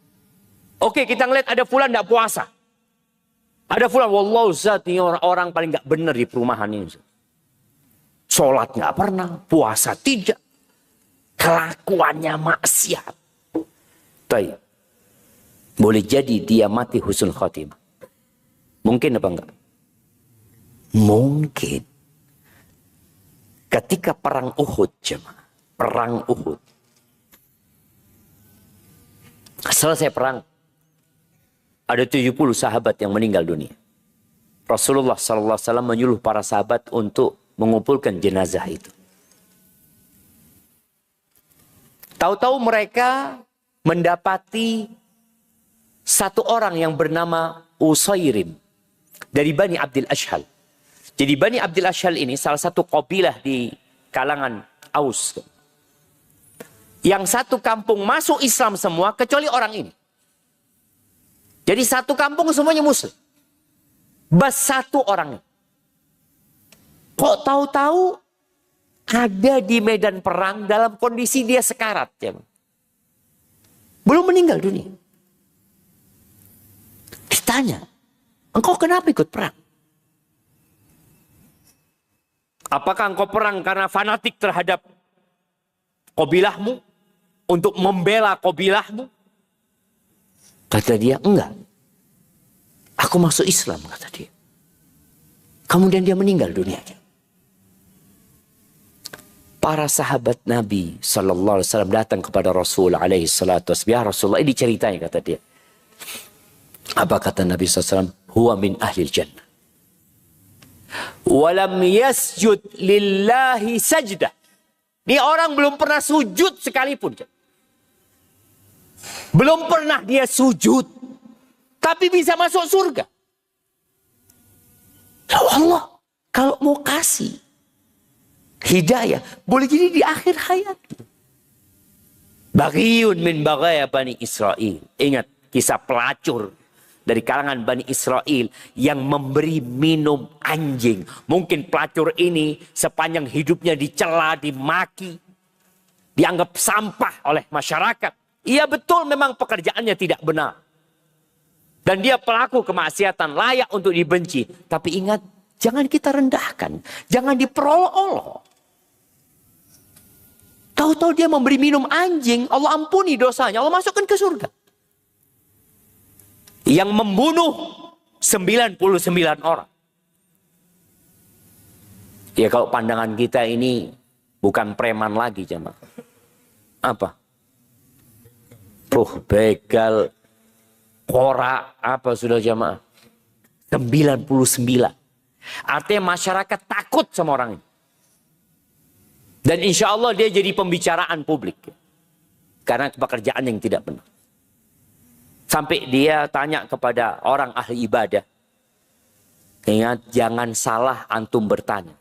Oke, kita ngeliat ada fulan tidak puasa. Ada fulan, wallahu zat, ini orang paling gak benar di perumahan ini. Sholat gak pernah, puasa tidak. Kelakuannya maksiat. Baik. Boleh jadi dia mati husnul khotimah. Mungkin apa enggak? Mungkin. Ketika perang Uhud, jemaah. Perang Uhud. Selesai perang. Ada 70 sahabat yang meninggal dunia. Rasulullah SAW menyuruh para sahabat untuk mengumpulkan jenazah itu. Tahu-tahu mereka mendapati satu orang yang bernama Usairim dari Bani Abdil Ashhal. Jadi Bani Abdil Ashhal ini salah satu kabilah di kalangan Aus. Yang satu kampung masuk Islam semua kecuali orang ini. Jadi satu kampung semuanya muslim. Bas satu orang. Kok tahu-tahu ada di medan perang dalam kondisi dia sekarat. Ya. Belum meninggal dunia. Ditanya, engkau kenapa ikut perang? Apakah engkau perang karena fanatik terhadap kabilahmu? Untuk membela kabilahmu? Kata dia, enggak. Aku masuk Islam, kata dia. Kemudian dia meninggal dunia. Para sahabat Nabi sallallahu alaihi wasallam datang kepada Rasul alaihi salatu wasallam. Ya Rasulullah, ini ceritanya, kata dia. Apa kata Nabi SAW? Huwa min ahlil jannah. Walam yasjud lillahi sajdah. Ini orang belum pernah sujud sekalipun. Belum pernah dia sujud. Tapi bisa masuk surga. Ya Allah, kalau mau kasih hidayah, boleh jadi di akhir hayat. Baghiyun min baghaya Bani Israel. Ingat kisah pelacur dari kalangan Bani Israel yang memberi minum anjing. Mungkin pelacur ini sepanjang hidupnya dicela, dimaki, dianggap sampah oleh masyarakat. Iya betul memang pekerjaannya tidak benar. Dan dia pelaku kemaksiatan layak untuk dibenci. Tapi ingat, jangan kita rendahkan. Jangan diperolok-olok. Tahu-tahu dia memberi minum anjing, Allah ampuni dosanya, Allah masukkan ke surga. Yang membunuh 99 orang. Ya kalau pandangan kita ini bukan preman lagi jemaah. Apa? Begal, korak, apa sudah jemaah? 99. Artinya masyarakat takut sama orang ini. Dan insya Allah dia jadi pembicaraan publik. Karena pekerjaan yang tidak benar. Sampai dia tanya kepada orang ahli ibadah. Ingat, jangan salah antum bertanya.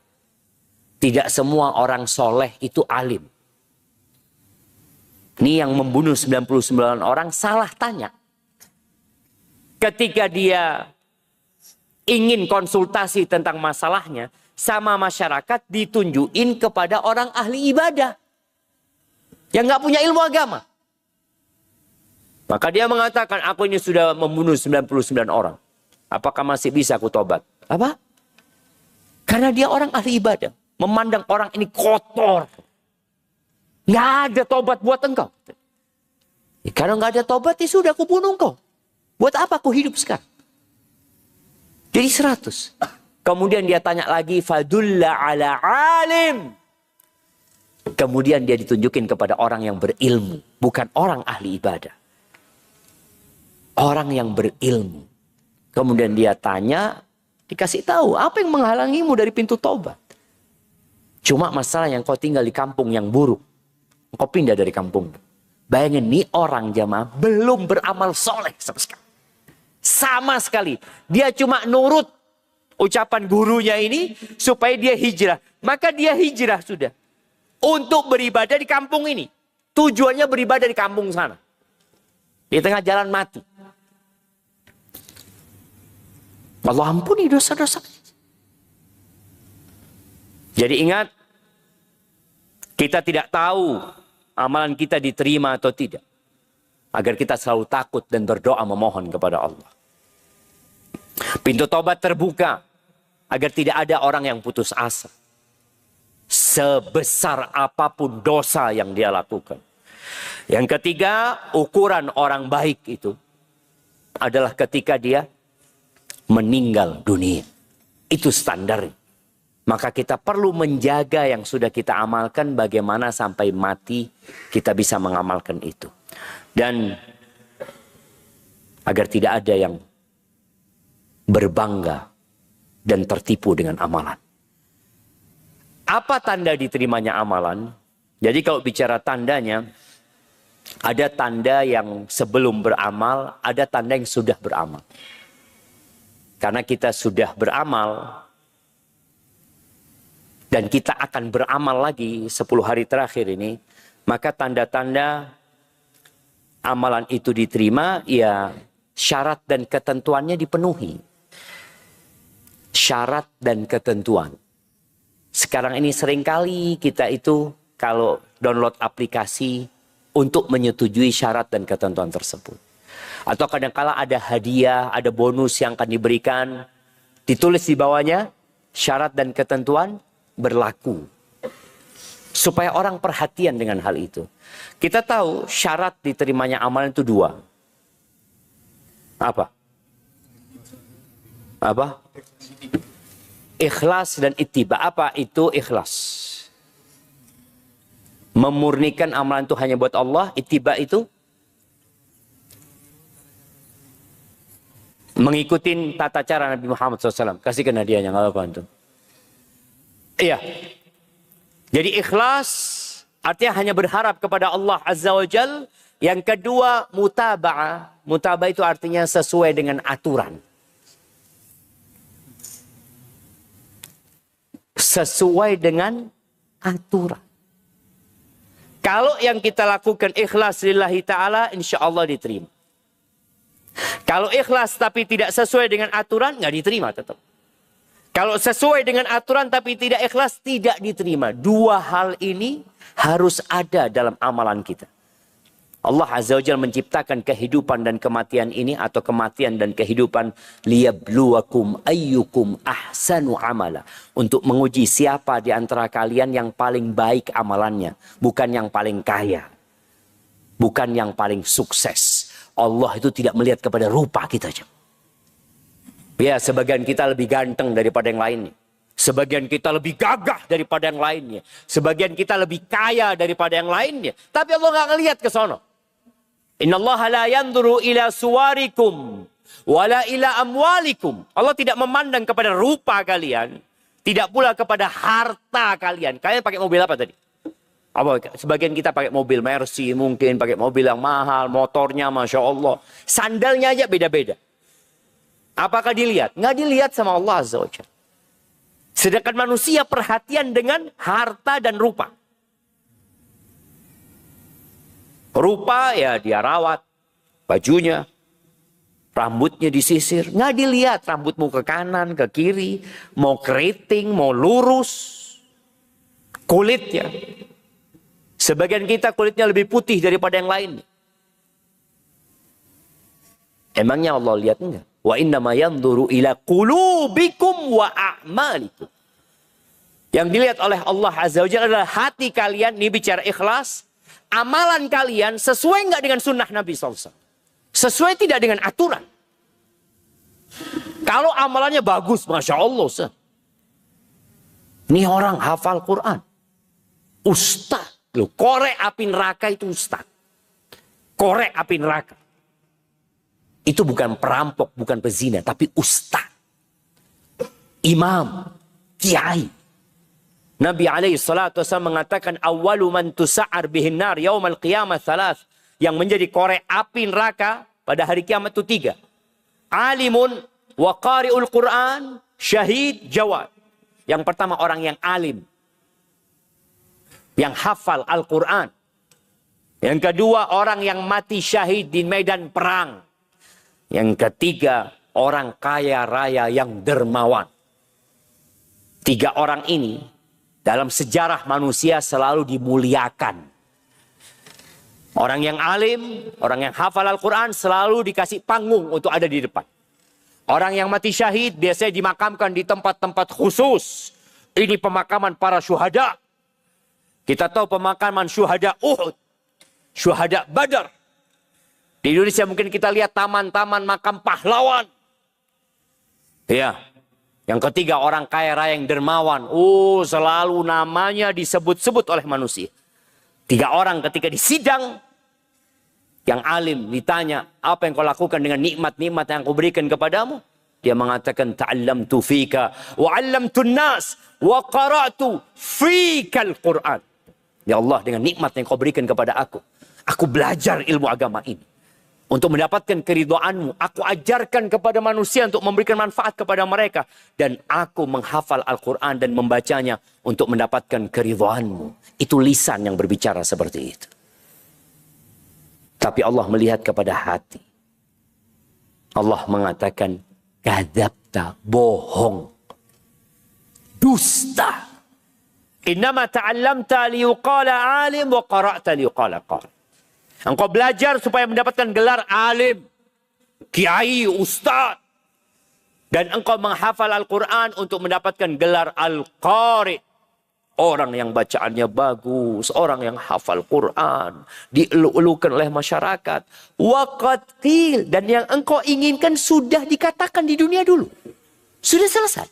Tidak semua orang soleh itu alim. Ini yang membunuh 99 orang salah tanya. Ketika dia ingin konsultasi tentang masalahnya, sama masyarakat ditunjukin kepada orang ahli ibadah. Yang nggak punya ilmu agama. Maka dia mengatakan, aku ini sudah membunuh 99 orang. Apakah masih bisa aku tobat? Apa? Karena dia orang ahli ibadah. Memandang orang ini kotor. Nggak ada tobat buat engkau. Ya, kalau nggak ada tobat, ya sudah aku bunuh engkau. Buat apa aku hidup sekarang? Jadi 100. Kemudian dia tanya lagi, fadulla ala alim. Kemudian dia ditunjukin kepada orang yang berilmu. Bukan orang ahli ibadah. Orang yang berilmu. Kemudian dia tanya, dikasih tahu, apa yang menghalangimu dari pintu tobat? Cuma masalah yang kau tinggal di kampung yang buruk. Kau pindah dari kampung. Bayangin, nih orang jamaah belum beramal soleh sama sekali. Sama sekali. Dia cuma nurut ucapan gurunya ini supaya dia hijrah. Maka dia hijrah sudah. Untuk beribadah di kampung ini. Tujuannya beribadah di kampung sana. Di tengah jalan mati. Allah ampuni dosa-dosa. Jadi ingat. Kita tidak tahu amalan kita diterima atau tidak. Agar kita selalu takut dan berdoa memohon kepada Allah. Pintu tobat terbuka. Agar tidak ada orang yang putus asa. Sebesar apapun dosa yang dia lakukan. Yang ketiga, ukuran orang baik itu adalah ketika dia meninggal dunia. Itu standar. Maka kita perlu menjaga yang sudah kita amalkan bagaimana sampai mati kita bisa mengamalkan itu. Dan agar tidak ada yang berbangga dan tertipu dengan amalan. Apa tanda diterimanya amalan? Jadi kalau bicara tandanya, ada tanda yang sebelum beramal, ada tanda yang sudah beramal. Karena kita sudah beramal, dan kita akan beramal lagi 10 hari terakhir ini, maka tanda-tanda amalan itu diterima, ya syarat dan ketentuannya dipenuhi. Syarat dan ketentuan. Sekarang ini seringkali kita itu kalau download aplikasi untuk menyetujui syarat dan ketentuan tersebut. Atau kadang-kala ada hadiah, ada bonus yang akan diberikan. Ditulis di bawahnya, syarat dan ketentuan berlaku. Supaya orang perhatian dengan hal itu. Kita tahu syarat diterimanya amalan itu 2. Apa? Apa? Ikhlas dan ittiba. Apa itu ikhlas? Memurnikan amalan itu hanya buat Allah. Ittiba itu mengikuti tata cara Nabi Muhammad SAW. Kasihkan hadiahnya, nggak apa-apa antum. Iya. Jadi ikhlas artinya hanya berharap kepada Allah Azza wa Jal. Yang kedua mutaba'ah. Mutaba'ah itu artinya sesuai dengan aturan. Sesuai dengan aturan. Kalau yang kita lakukan ikhlas lillahi ta'ala, insya Allah diterima. Kalau ikhlas tapi tidak sesuai dengan aturan, nggak diterima tetap. Kalau sesuai dengan aturan tapi tidak ikhlas, tidak diterima. 2 hal ini harus ada dalam amalan kita. Allah Azza wa Jalla menciptakan kehidupan dan kematian ini, atau kematian dan kehidupan, liyabluwakum ayyukum ahsanu amala. Untuk menguji siapa di antara kalian yang paling baik amalannya. Bukan yang paling kaya. Bukan yang paling sukses. Allah itu tidak melihat kepada rupa kita. Ya, sebagian kita lebih ganteng daripada yang lainnya. Sebagian kita lebih gagah daripada yang lainnya. Sebagian kita lebih kaya daripada yang lainnya. Tapi Allah nggak ngelihat ke sono. Innallaha la yanzuru ila suwarikum wala ila amwalikum. Allah tidak memandang kepada rupa kalian, tidak pula kepada harta kalian. Kalian pakai mobil apa tadi? Apa? Sebagian kita pakai mobil Mercy, mungkin pakai mobil yang mahal, motornya Masya Allah. Sandalnya aja beda-beda. Apakah dilihat? Nggak dilihat sama Allah Azza wa Jalla. Sedangkan manusia perhatian dengan harta dan rupa. Rupa ya dia rawat, bajunya, rambutnya disisir. Nggak dilihat rambutmu ke kanan, ke kiri, mau keriting, mau lurus. Kulitnya. Sebagian kita kulitnya lebih putih daripada yang lain. Emangnya Allah lihat enggak? Wa innama yanzuru ila qulubikum wa a'malikum. Yang dilihat oleh Allah Azza wa Jalla adalah hati kalian, ini bicara ikhlas. Amalan kalian sesuai nggak dengan sunnah Nabi SAW? Sesuai tidak dengan aturan? Kalau amalannya bagus, Masya Allah. Ini orang hafal Quran. Ustaz. Loh, korek api neraka itu ustaz. Korek api neraka. Itu bukan perampok, bukan pezina, tapi ustaz. Imam, kiai. Nabi SAW mengatakan awwalu man tusa'ar bihin nar yaumal qiyamah thalath. Yang menjadi korek api neraka pada hari kiamat itu 3. Alimun wa qari'ul Quran, syahid, jawad. Yang pertama orang yang alim. Yang hafal Al-Quran. Yang kedua orang yang mati syahid di medan perang. Yang ketiga orang kaya raya yang dermawan. 3 orang ini dalam sejarah manusia selalu dimuliakan. Orang yang alim, orang yang hafal Al-Quran selalu dikasih panggung untuk ada di depan. Orang yang mati syahid biasanya dimakamkan di tempat-tempat khusus. Ini pemakaman para syuhada. Kita tahu pemakaman syuhada Uhud. Syuhada Badar. Di Indonesia mungkin kita lihat taman-taman makam pahlawan. Ya. Yang ketiga orang kaya raya yang dermawan. Selalu namanya disebut-sebut oleh manusia. 3 orang ketika disidang. Yang alim ditanya, apa yang kau lakukan dengan nikmat-nikmat yang kau berikan kepadamu? Dia mengatakan, ta'allamtu fika wa 'allamtun nas wa qara'tu fikal Qur'an. Ya Allah, dengan nikmat yang kau berikan kepada aku belajar ilmu agama ini. Untuk mendapatkan keridhaanmu, aku ajarkan kepada manusia untuk memberikan manfaat kepada mereka. Dan aku menghafal Al-Quran dan membacanya untuk mendapatkan keridhaanmu. Itu lisan yang berbicara seperti itu. Tapi Allah melihat kepada hati. Allah mengatakan, kadzabta, bohong, dusta. Innama ta'allamta liyuqala alim wa qara'ta liyuqala qari. Engkau belajar supaya mendapatkan gelar alim, kiai, ustaz. Dan engkau menghafal Al-Quran untuk mendapatkan gelar al-qari. Orang yang bacaannya bagus, orang yang hafal Quran, dielu-elukan oleh masyarakat. Waqad qil, dan yang engkau inginkan sudah dikatakan di dunia dulu. Sudah selesai.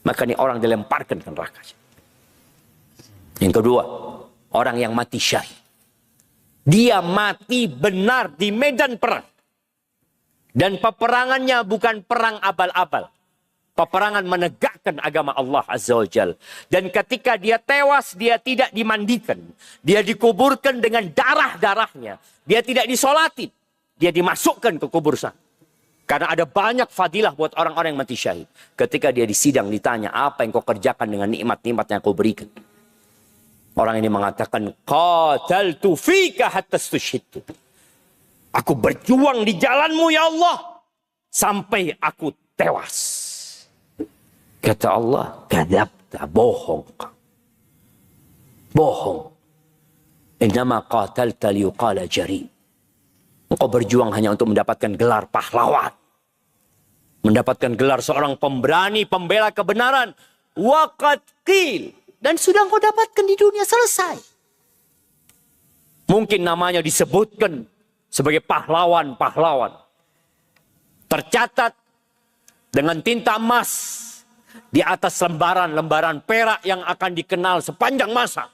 Maka ini orang dilemparkan ke neraka. Yang kedua, orang yang mati syahid. Dia mati benar di medan perang. Dan peperangannya bukan perang abal-abal. Peperangan menegakkan agama Allah Azza wa Jal. Dan ketika dia tewas, dia tidak dimandikan. Dia dikuburkan dengan darah-darahnya. Dia tidak disolatin. Dia dimasukkan ke kubur sana. Karena ada banyak fadilah buat orang-orang yang mati syahid. Ketika dia disidang ditanya, apa yang kau kerjakan dengan nikmat-nikmat yang kau berikan? Orang ini mengatakan, qataltu fika hatta stushhidtu. Aku berjuang di jalanmu ya Allah. Sampai aku tewas. Kata Allah, kadzabta, bohong. Bohong. Innama qatalta liyuqala jari. Engkau berjuang hanya untuk mendapatkan gelar pahlawan. Mendapatkan gelar seorang pemberani, pembela kebenaran. Waqad qil. Dan sudah engkau dapatkan di dunia, selesai. Mungkin namanya disebutkan sebagai pahlawan-pahlawan. Tercatat dengan tinta emas. Di atas lembaran-lembaran perak yang akan dikenal sepanjang masa.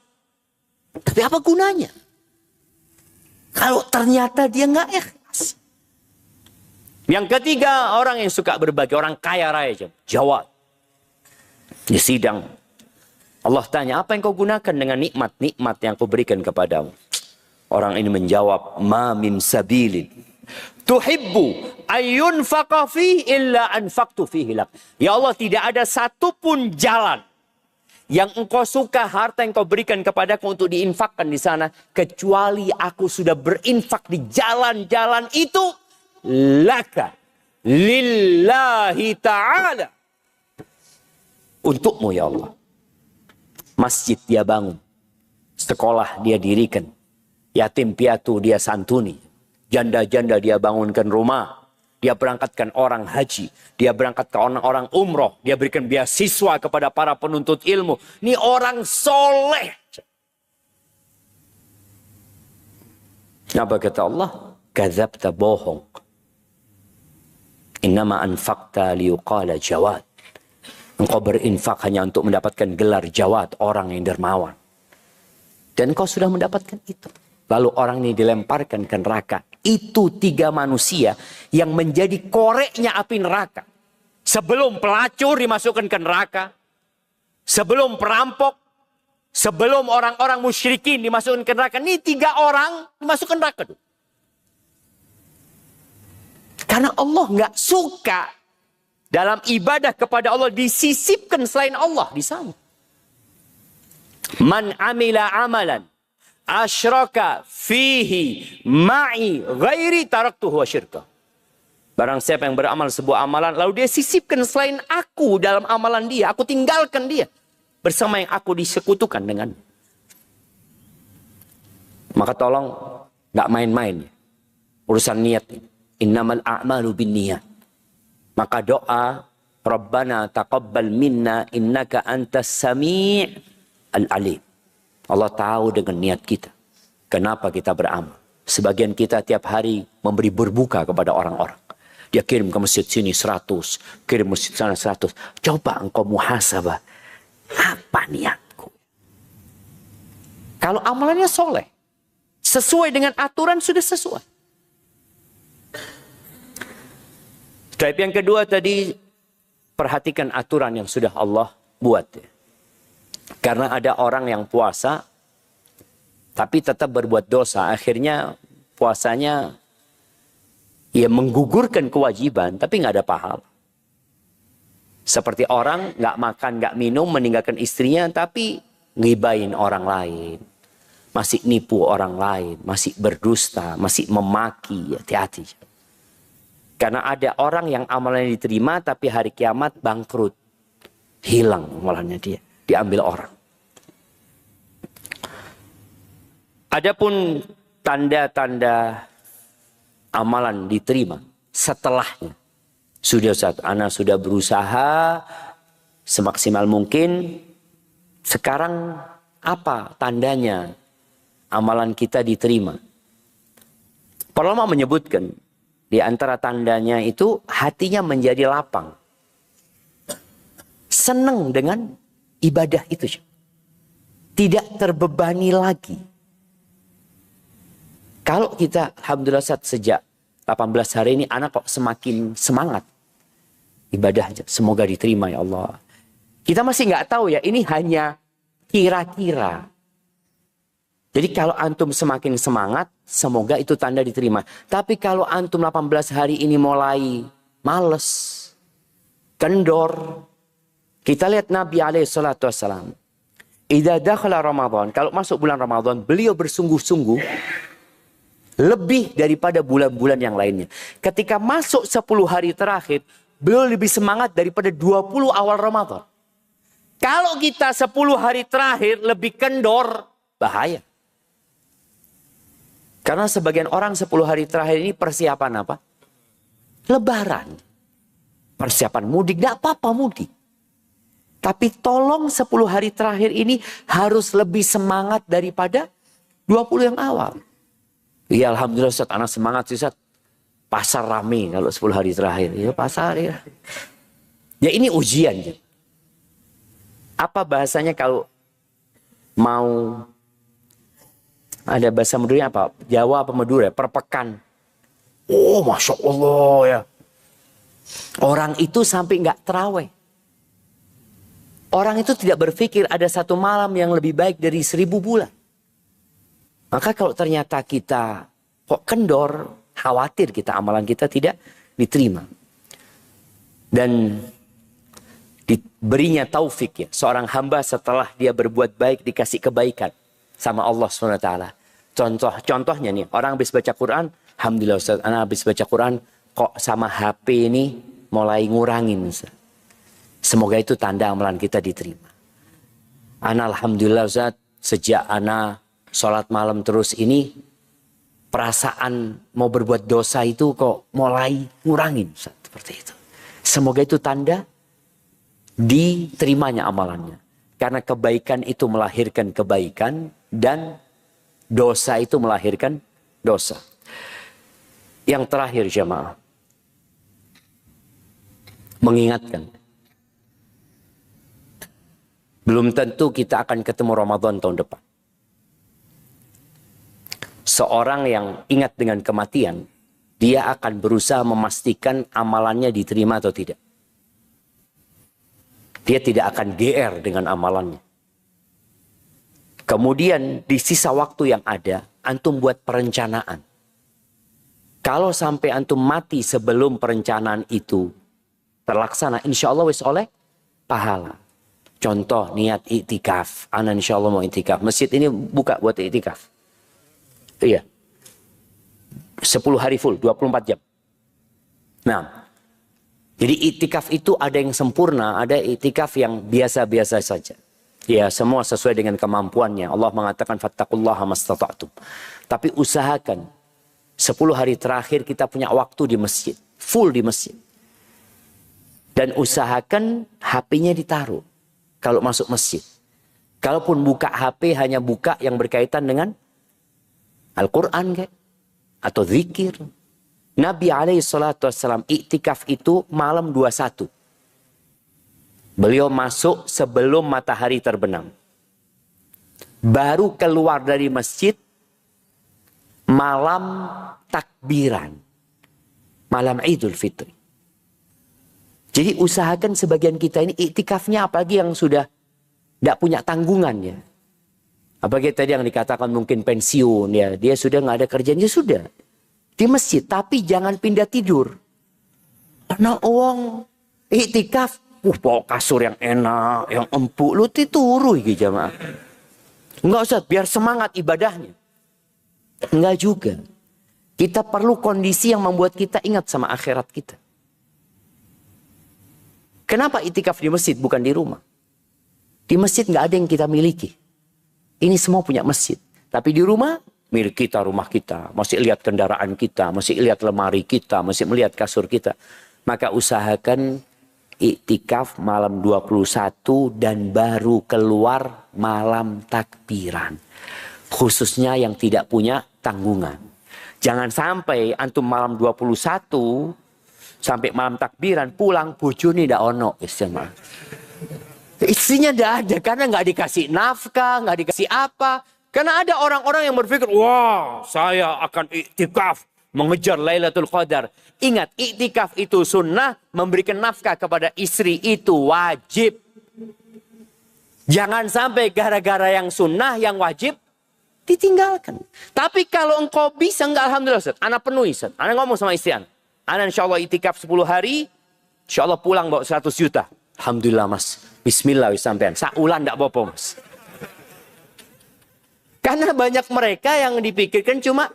Tapi apa gunanya? Kalau ternyata dia nggak ikhlas. Yang ketiga, orang yang suka berbagi. Orang kaya raya. Jawab. Di sidang. Allah tanya, apa yang kau gunakan dengan nikmat-nikmat yang kau berikan kepadamu? Orang ini menjawab, ma min sabilin tuhibbu ayyunfaqa fihi illa anfaqtu fihi lak. Ya Allah, tidak ada satupun jalan yang engkau suka harta yang kau berikan kepadaku untuk diinfakkan di sana, kecuali aku sudah berinfak di jalan-jalan itu laka lillahi ta'ala, untukmu ya Allah. Masjid dia bangun, sekolah dia dirikan, yatim piatu dia santuni, janda-janda dia bangunkan rumah, dia berangkatkan orang haji, dia berangkatkan orang-orang umroh, dia berikan beasiswa kepada para penuntut ilmu. Ini orang soleh. Apa kata Allah? Kadzabta, bohong. Innama anfaqta liyuqala jawad. Engkau berinfak hanya untuk mendapatkan gelar jawad, orang yang dermawan. Dan engkau sudah mendapatkan itu. Lalu orang ini dilemparkan ke neraka. Itu 3 manusia yang menjadi koreknya api neraka. Sebelum pelacur dimasukkan ke neraka. Sebelum perampok. Sebelum orang-orang musyrikin dimasukkan ke neraka. Ini 3 orang dimasukkan ke neraka. Karena Allah nggak suka dalam ibadah kepada Allah disisipkan selain Allah di sana. Man amila amalan asyraka fihi ma'i ghairi taraktuhu wa syirka. Barang siapa yang beramal sebuah amalan lalu dia sisipkan selain aku dalam amalan dia, aku tinggalkan dia bersama yang aku disekutukan dengan. Maka tolong nggak main-main urusan niat. Innamal a'malu binniyat. Maka doa Rabbana taqabbal minna innaka antas sami' al-alim. Allah tahu dengan niat kita. Kenapa kita beramal. Sebagian kita tiap hari memberi berbuka kepada orang-orang. Dia kirim ke masjid sini 100. Kirim masjid sana 100. Coba engkau muhasabah. Apa niatku? Kalau amalannya soleh. Sesuai dengan aturan sudah sesuai. Type yang kedua tadi. Perhatikan aturan yang sudah Allah buat. Karena ada orang yang puasa, tapi tetap berbuat dosa. Akhirnya puasanya ya menggugurkan kewajiban, tapi nggak ada pahala. Seperti orang nggak makan, nggak minum, meninggalkan istrinya, tapi ngibain orang lain. Masih nipu orang lain, masih berdusta, masih memaki. Hati-hati. Karena ada orang yang amalannya diterima, tapi hari kiamat bangkrut. Hilang amalannya dia. Diambil orang. Adapun tanda-tanda amalan diterima setelahnya. Sudah Ustaz, ana sudah berusaha semaksimal mungkin. Sekarang apa tandanya amalan kita diterima? Para ulama menyebutkan di antara tandanya itu hatinya menjadi lapang. Senang dengan ibadah itu. Tidak terbebani lagi. Kalau kita, alhamdulillah sejak 18 hari ini, anak kok semakin semangat. Ibadah semoga diterima ya Allah. Kita masih nggak tahu ya, ini hanya kira-kira. Jadi kalau antum semakin semangat, semoga itu tanda diterima. Tapi kalau antum 18 hari ini mulai males, kendor. Kita lihat Nabi SAW. Idza dakhala Ramadan, kalau masuk bulan Ramadan, beliau bersungguh-sungguh lebih daripada bulan-bulan yang lainnya. Ketika masuk 10 hari terakhir, beliau lebih semangat daripada 20 awal Ramadan. Kalau kita 10 hari terakhir lebih kendor, bahaya. Karena sebagian orang 10 hari terakhir ini persiapan apa? Lebaran. Persiapan mudik, tidak apa-apa mudik. Tapi tolong 10 hari terakhir ini harus lebih semangat daripada 20 yang awal. Ya alhamdulillah Ustaz, anak semangat sih Ustaz. Pasar rame kalau 10 hari terakhir. Ya pasar ya. Ya ini ujian. Ya. Apa bahasanya kalau mau ada bahasa Madura apa? Jawa apa Madura? Perpekan. Oh Masya Allah ya. Orang itu sampai nggak terawih. Orang itu tidak berpikir ada satu malam yang lebih baik dari 1000 bulan. Maka kalau ternyata kita kok kendor, khawatir kita amalan kita tidak diterima. Dan diberinya taufik ya. Seorang hamba setelah dia berbuat baik dikasih kebaikan sama Allah SWT. Contohnya nih, orang habis baca Quran, alhamdulillah Ustaz, anak habis baca Quran, kok sama HP ini mulai ngurangin Ustaz. Semoga itu tanda amalan kita diterima. Ana alhamdulillah Ustaz, sejak ana sholat malam terus ini, perasaan mau berbuat dosa itu kok mulai ngurangin, Ustaz, seperti itu. Semoga itu tanda diterimanya amalannya. Karena kebaikan itu melahirkan kebaikan dan dosa itu melahirkan dosa. Yang terakhir jemaah, mengingatkan, belum tentu kita akan ketemu Ramadan tahun depan. Seorang yang ingat dengan kematian, dia akan berusaha memastikan amalannya diterima atau tidak. Dia tidak akan GR dengan amalannya. Kemudian di sisa waktu yang ada, antum buat perencanaan. Kalau sampai antum mati sebelum perencanaan itu terlaksana, insya Allah wis oleh pahala. Contoh niat iktikaf, ana insya Allah mau iktikaf. Masjid ini buka buat iktikaf. Iya. 10 hari full, 24 jam. Nah, jadi iktikaf itu ada yang sempurna, ada iktikaf yang biasa-biasa saja. Ya, semua sesuai dengan kemampuannya. Allah mengatakan fattaqullaha mastata'tum. Tapi usahakan 10 hari terakhir kita punya waktu di masjid, full di masjid. Dan usahakan HP-nya ditaruh kalau masuk masjid. Kalaupun buka HP hanya buka yang berkaitan dengan Al-Quran kayak, atau zikir. Nabi SAW iktikaf itu malam 21. Beliau masuk sebelum matahari terbenam. Baru keluar dari masjid malam takbiran. Malam Idul Fitri. Jadi usahakan sebagian kita ini iktikafnya apalagi yang sudah tidak punya tanggungannya. Apalagi tadi yang dikatakan mungkin pensiun ya, dia sudah nggak ada kerjaan, ya sudah di masjid, tapi jangan pindah tidur. Karena uang iktikaf, bawa kasur yang enak, yang empuk, lu tituru gitu jamaah. Enggak usah, biar semangat ibadahnya. Enggak juga. Kita perlu kondisi yang membuat kita ingat sama akhirat kita. Kenapa iktikaf di masjid bukan di rumah? Di masjid nggak ada yang kita miliki. Ini semua punya masjid. Tapi di rumah, milik kita, rumah kita. Masih lihat kendaraan kita, masih lihat lemari kita, masih melihat kasur kita. Maka usahakan iktikaf malam 21 dan baru keluar malam takbiran. Khususnya yang tidak punya tanggungan. Jangan sampai antum malam 21 sampai malam takbiran pulang bojone ndak ono istimewa. Istrinya tidak ada karena nggak dikasih nafkah, nggak dikasih apa. Karena ada orang-orang yang berpikir, wah saya akan iktikaf mengejar Lailatul Qadar. Ingat, iktikaf itu sunnah, memberikan nafkah kepada istri itu wajib. Jangan sampai gara-gara yang sunnah, yang wajib ditinggalkan. Tapi kalau engkau bisa, enggak, alhamdulillah Ustaz. Anak penuhi Ustaz. Anak ngomong sama istri Anak insya Allah iktikaf 10 hari, insya Allah pulang bawa 100 juta. Alhamdulillah mas. Bismillah sampean. Saulan ndak apa-apa mas. Karena banyak mereka yang dipikirkan cuma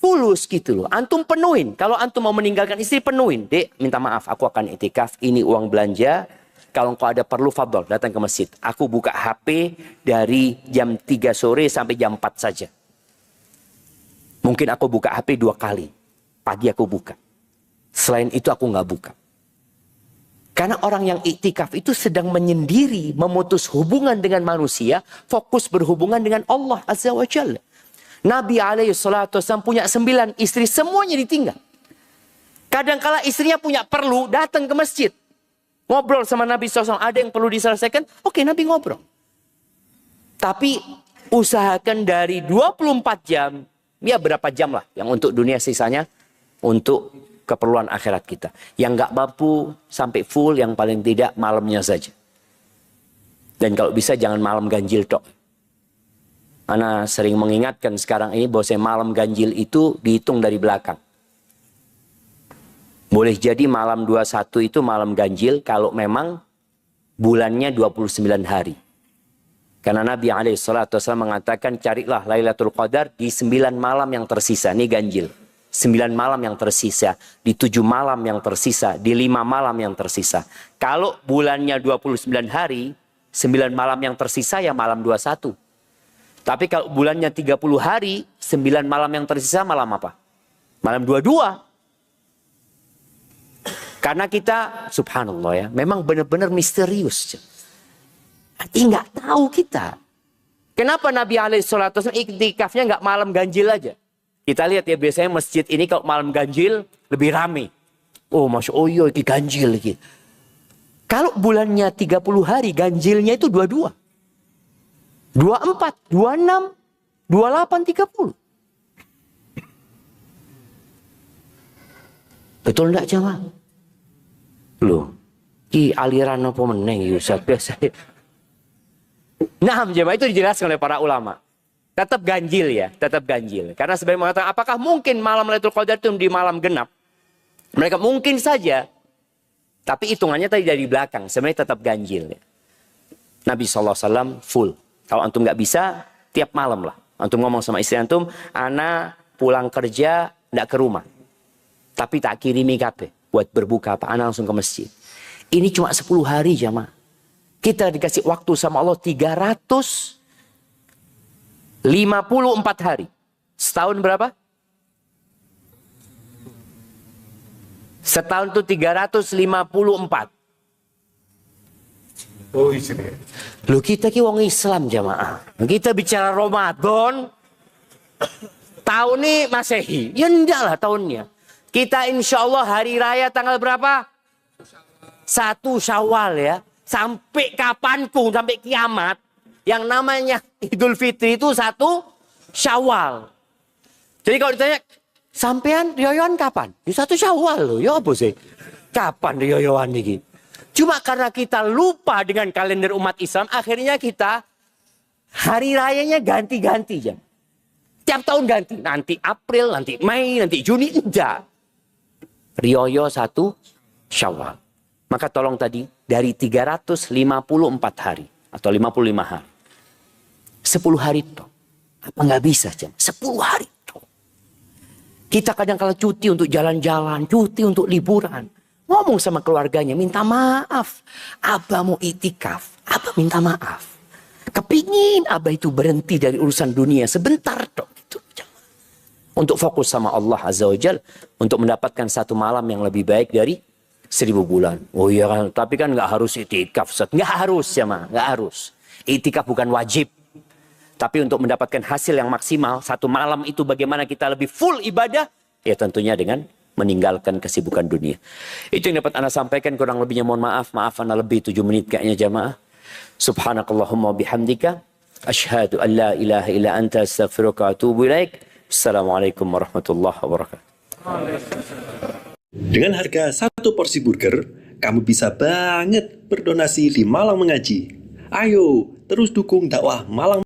fulus gitu loh. Antum penuhin. Kalau antum mau meninggalkan istri penuhin. Dek minta maaf aku akan iktikaf. Ini uang belanja. Kalau engkau ada perlu fadol datang ke masjid. Aku buka HP dari jam 3 sore sampai jam 4 saja. Mungkin aku buka HP 2 kali. Pagi aku buka. Selain itu aku nggak buka. Karena orang yang iktikaf itu sedang menyendiri, memutus hubungan dengan manusia, fokus berhubungan dengan Allah Azza wa Jalla. Nabi SAW punya 9 istri, semuanya ditinggal. Kadangkala istrinya punya perlu, datang ke masjid. Ngobrol sama Nabi SAW, ada yang perlu diselesaikan, oke Nabi ngobrol. Tapi usahakan dari 24 jam, ya berapa jam lah, yang untuk dunia sisanya, untuk keperluan akhirat kita. Yang nggak mampu sampai full, yang paling tidak malamnya saja. Dan kalau bisa jangan malam ganjil tok. Ana sering mengingatkan sekarang ini bahwa malam ganjil itu dihitung dari belakang. Boleh jadi malam 21 itu malam ganjil kalau memang bulannya 29 hari. Karena Nabi SAW mengatakan carilah Lailatul Qadar di 9 malam yang tersisa. Ini ganjil. 9 malam yang tersisa, di 7 malam yang tersisa, di 5 malam yang tersisa. Kalau bulannya 29 hari, 9 malam yang tersisa ya malam 21. Tapi kalau bulannya 30 hari, 9 malam yang tersisa malam apa? Malam 22. Karena kita, subhanallah ya, memang benar-benar misterius. Artinya nggak tahu kita. Kenapa Nabi SAW iktikafnya nggak malam ganjil aja? Kita lihat ya, biasanya masjid ini kalau malam ganjil lebih rame. Oh, Masya Allah, iya, ini ganjil. Kalau bulannya 30 hari, ganjilnya itu 22. 24, 26, 28, 30. Betul enggak jamaah? Loh, ini aliran apa meneng ya Ustaz? Biasa. Nah, jemaah itu dijelaskan oleh para ulama. Tetap ganjil ya, tetap ganjil. Karena sebenarnya mengatakan, apakah mungkin malam Lailatul Qadar itu di malam genap? Mereka mungkin saja. Tapi hitungannya tadi dari belakang, sebenarnya tetap ganjil. Ya. Nabi SAW full. Kalau antum nggak bisa, tiap malam lah. Antum ngomong sama istri antum, ana pulang kerja, nggak ke rumah. Tapi tak kirimi kabeh buat berbuka apa, ana langsung ke masjid. Ini cuma 10 hari jamaah. Kita dikasih waktu sama Allah 354 hari. Setahun berapa? Setahun itu 354. Oh, iya. Loh, kita ki wong Islam jamaah. Kita bicara Ramadan. Tahun ini Masehi. Ya enggak lah tahunnya. Kita insya Allah hari raya tanggal berapa? 1 Syawal ya. Sampai kapanpun, sampai kiamat. Yang namanya Idul Fitri itu 1 Syawal. Jadi kalau ditanya, sampean riyoyoan kapan? Ya 1 Syawal loh. Ya apa sih? Kapan riyoyoan ini? Cuma karena kita lupa dengan kalender umat Islam, akhirnya kita hari rayanya ganti-ganti. Ya. Tiap tahun ganti. Nanti April, nanti Mei, nanti Juni. Enggak. Riyoyo 1 Syawal. Maka tolong tadi, dari 354 hari. Atau 55 hari. 10 hari toh. Apa nggak bisa jam? 10 hari toh. Kita kadang-kala cuti untuk jalan-jalan. Cuti untuk liburan. Ngomong sama keluarganya, minta maaf. Abah mau itikaf. Abah minta maaf. Kepingin Abah itu berhenti dari urusan dunia. Sebentar toh. Gitu. Untuk fokus sama Allah Azza wa Jal. Untuk mendapatkan 1 malam yang lebih baik dari 1000 bulan. Oh iya kan, tapi kan nggak harus itikaf. Nggak harus ya mah, nggak harus. Itikaf bukan wajib. Tapi untuk mendapatkan hasil yang maksimal, 1 malam itu bagaimana kita lebih full ibadah, ya tentunya dengan meninggalkan kesibukan dunia. Itu yang dapat Anda sampaikan, kurang lebihnya mohon maaf. Maaf Anda lebih 7 menit kayaknya jamaah. Subhanakallahumma bihamdika. Ashhadu an la ilaha illa anta astaghfiruka wa atubu ilaik. Assalamualaikum warahmatullahi wabarakatuh. Dengan harga 1 porsi burger, kamu bisa banget berdonasi di Malang Mengaji. Ayo, terus dukung dakwah Malang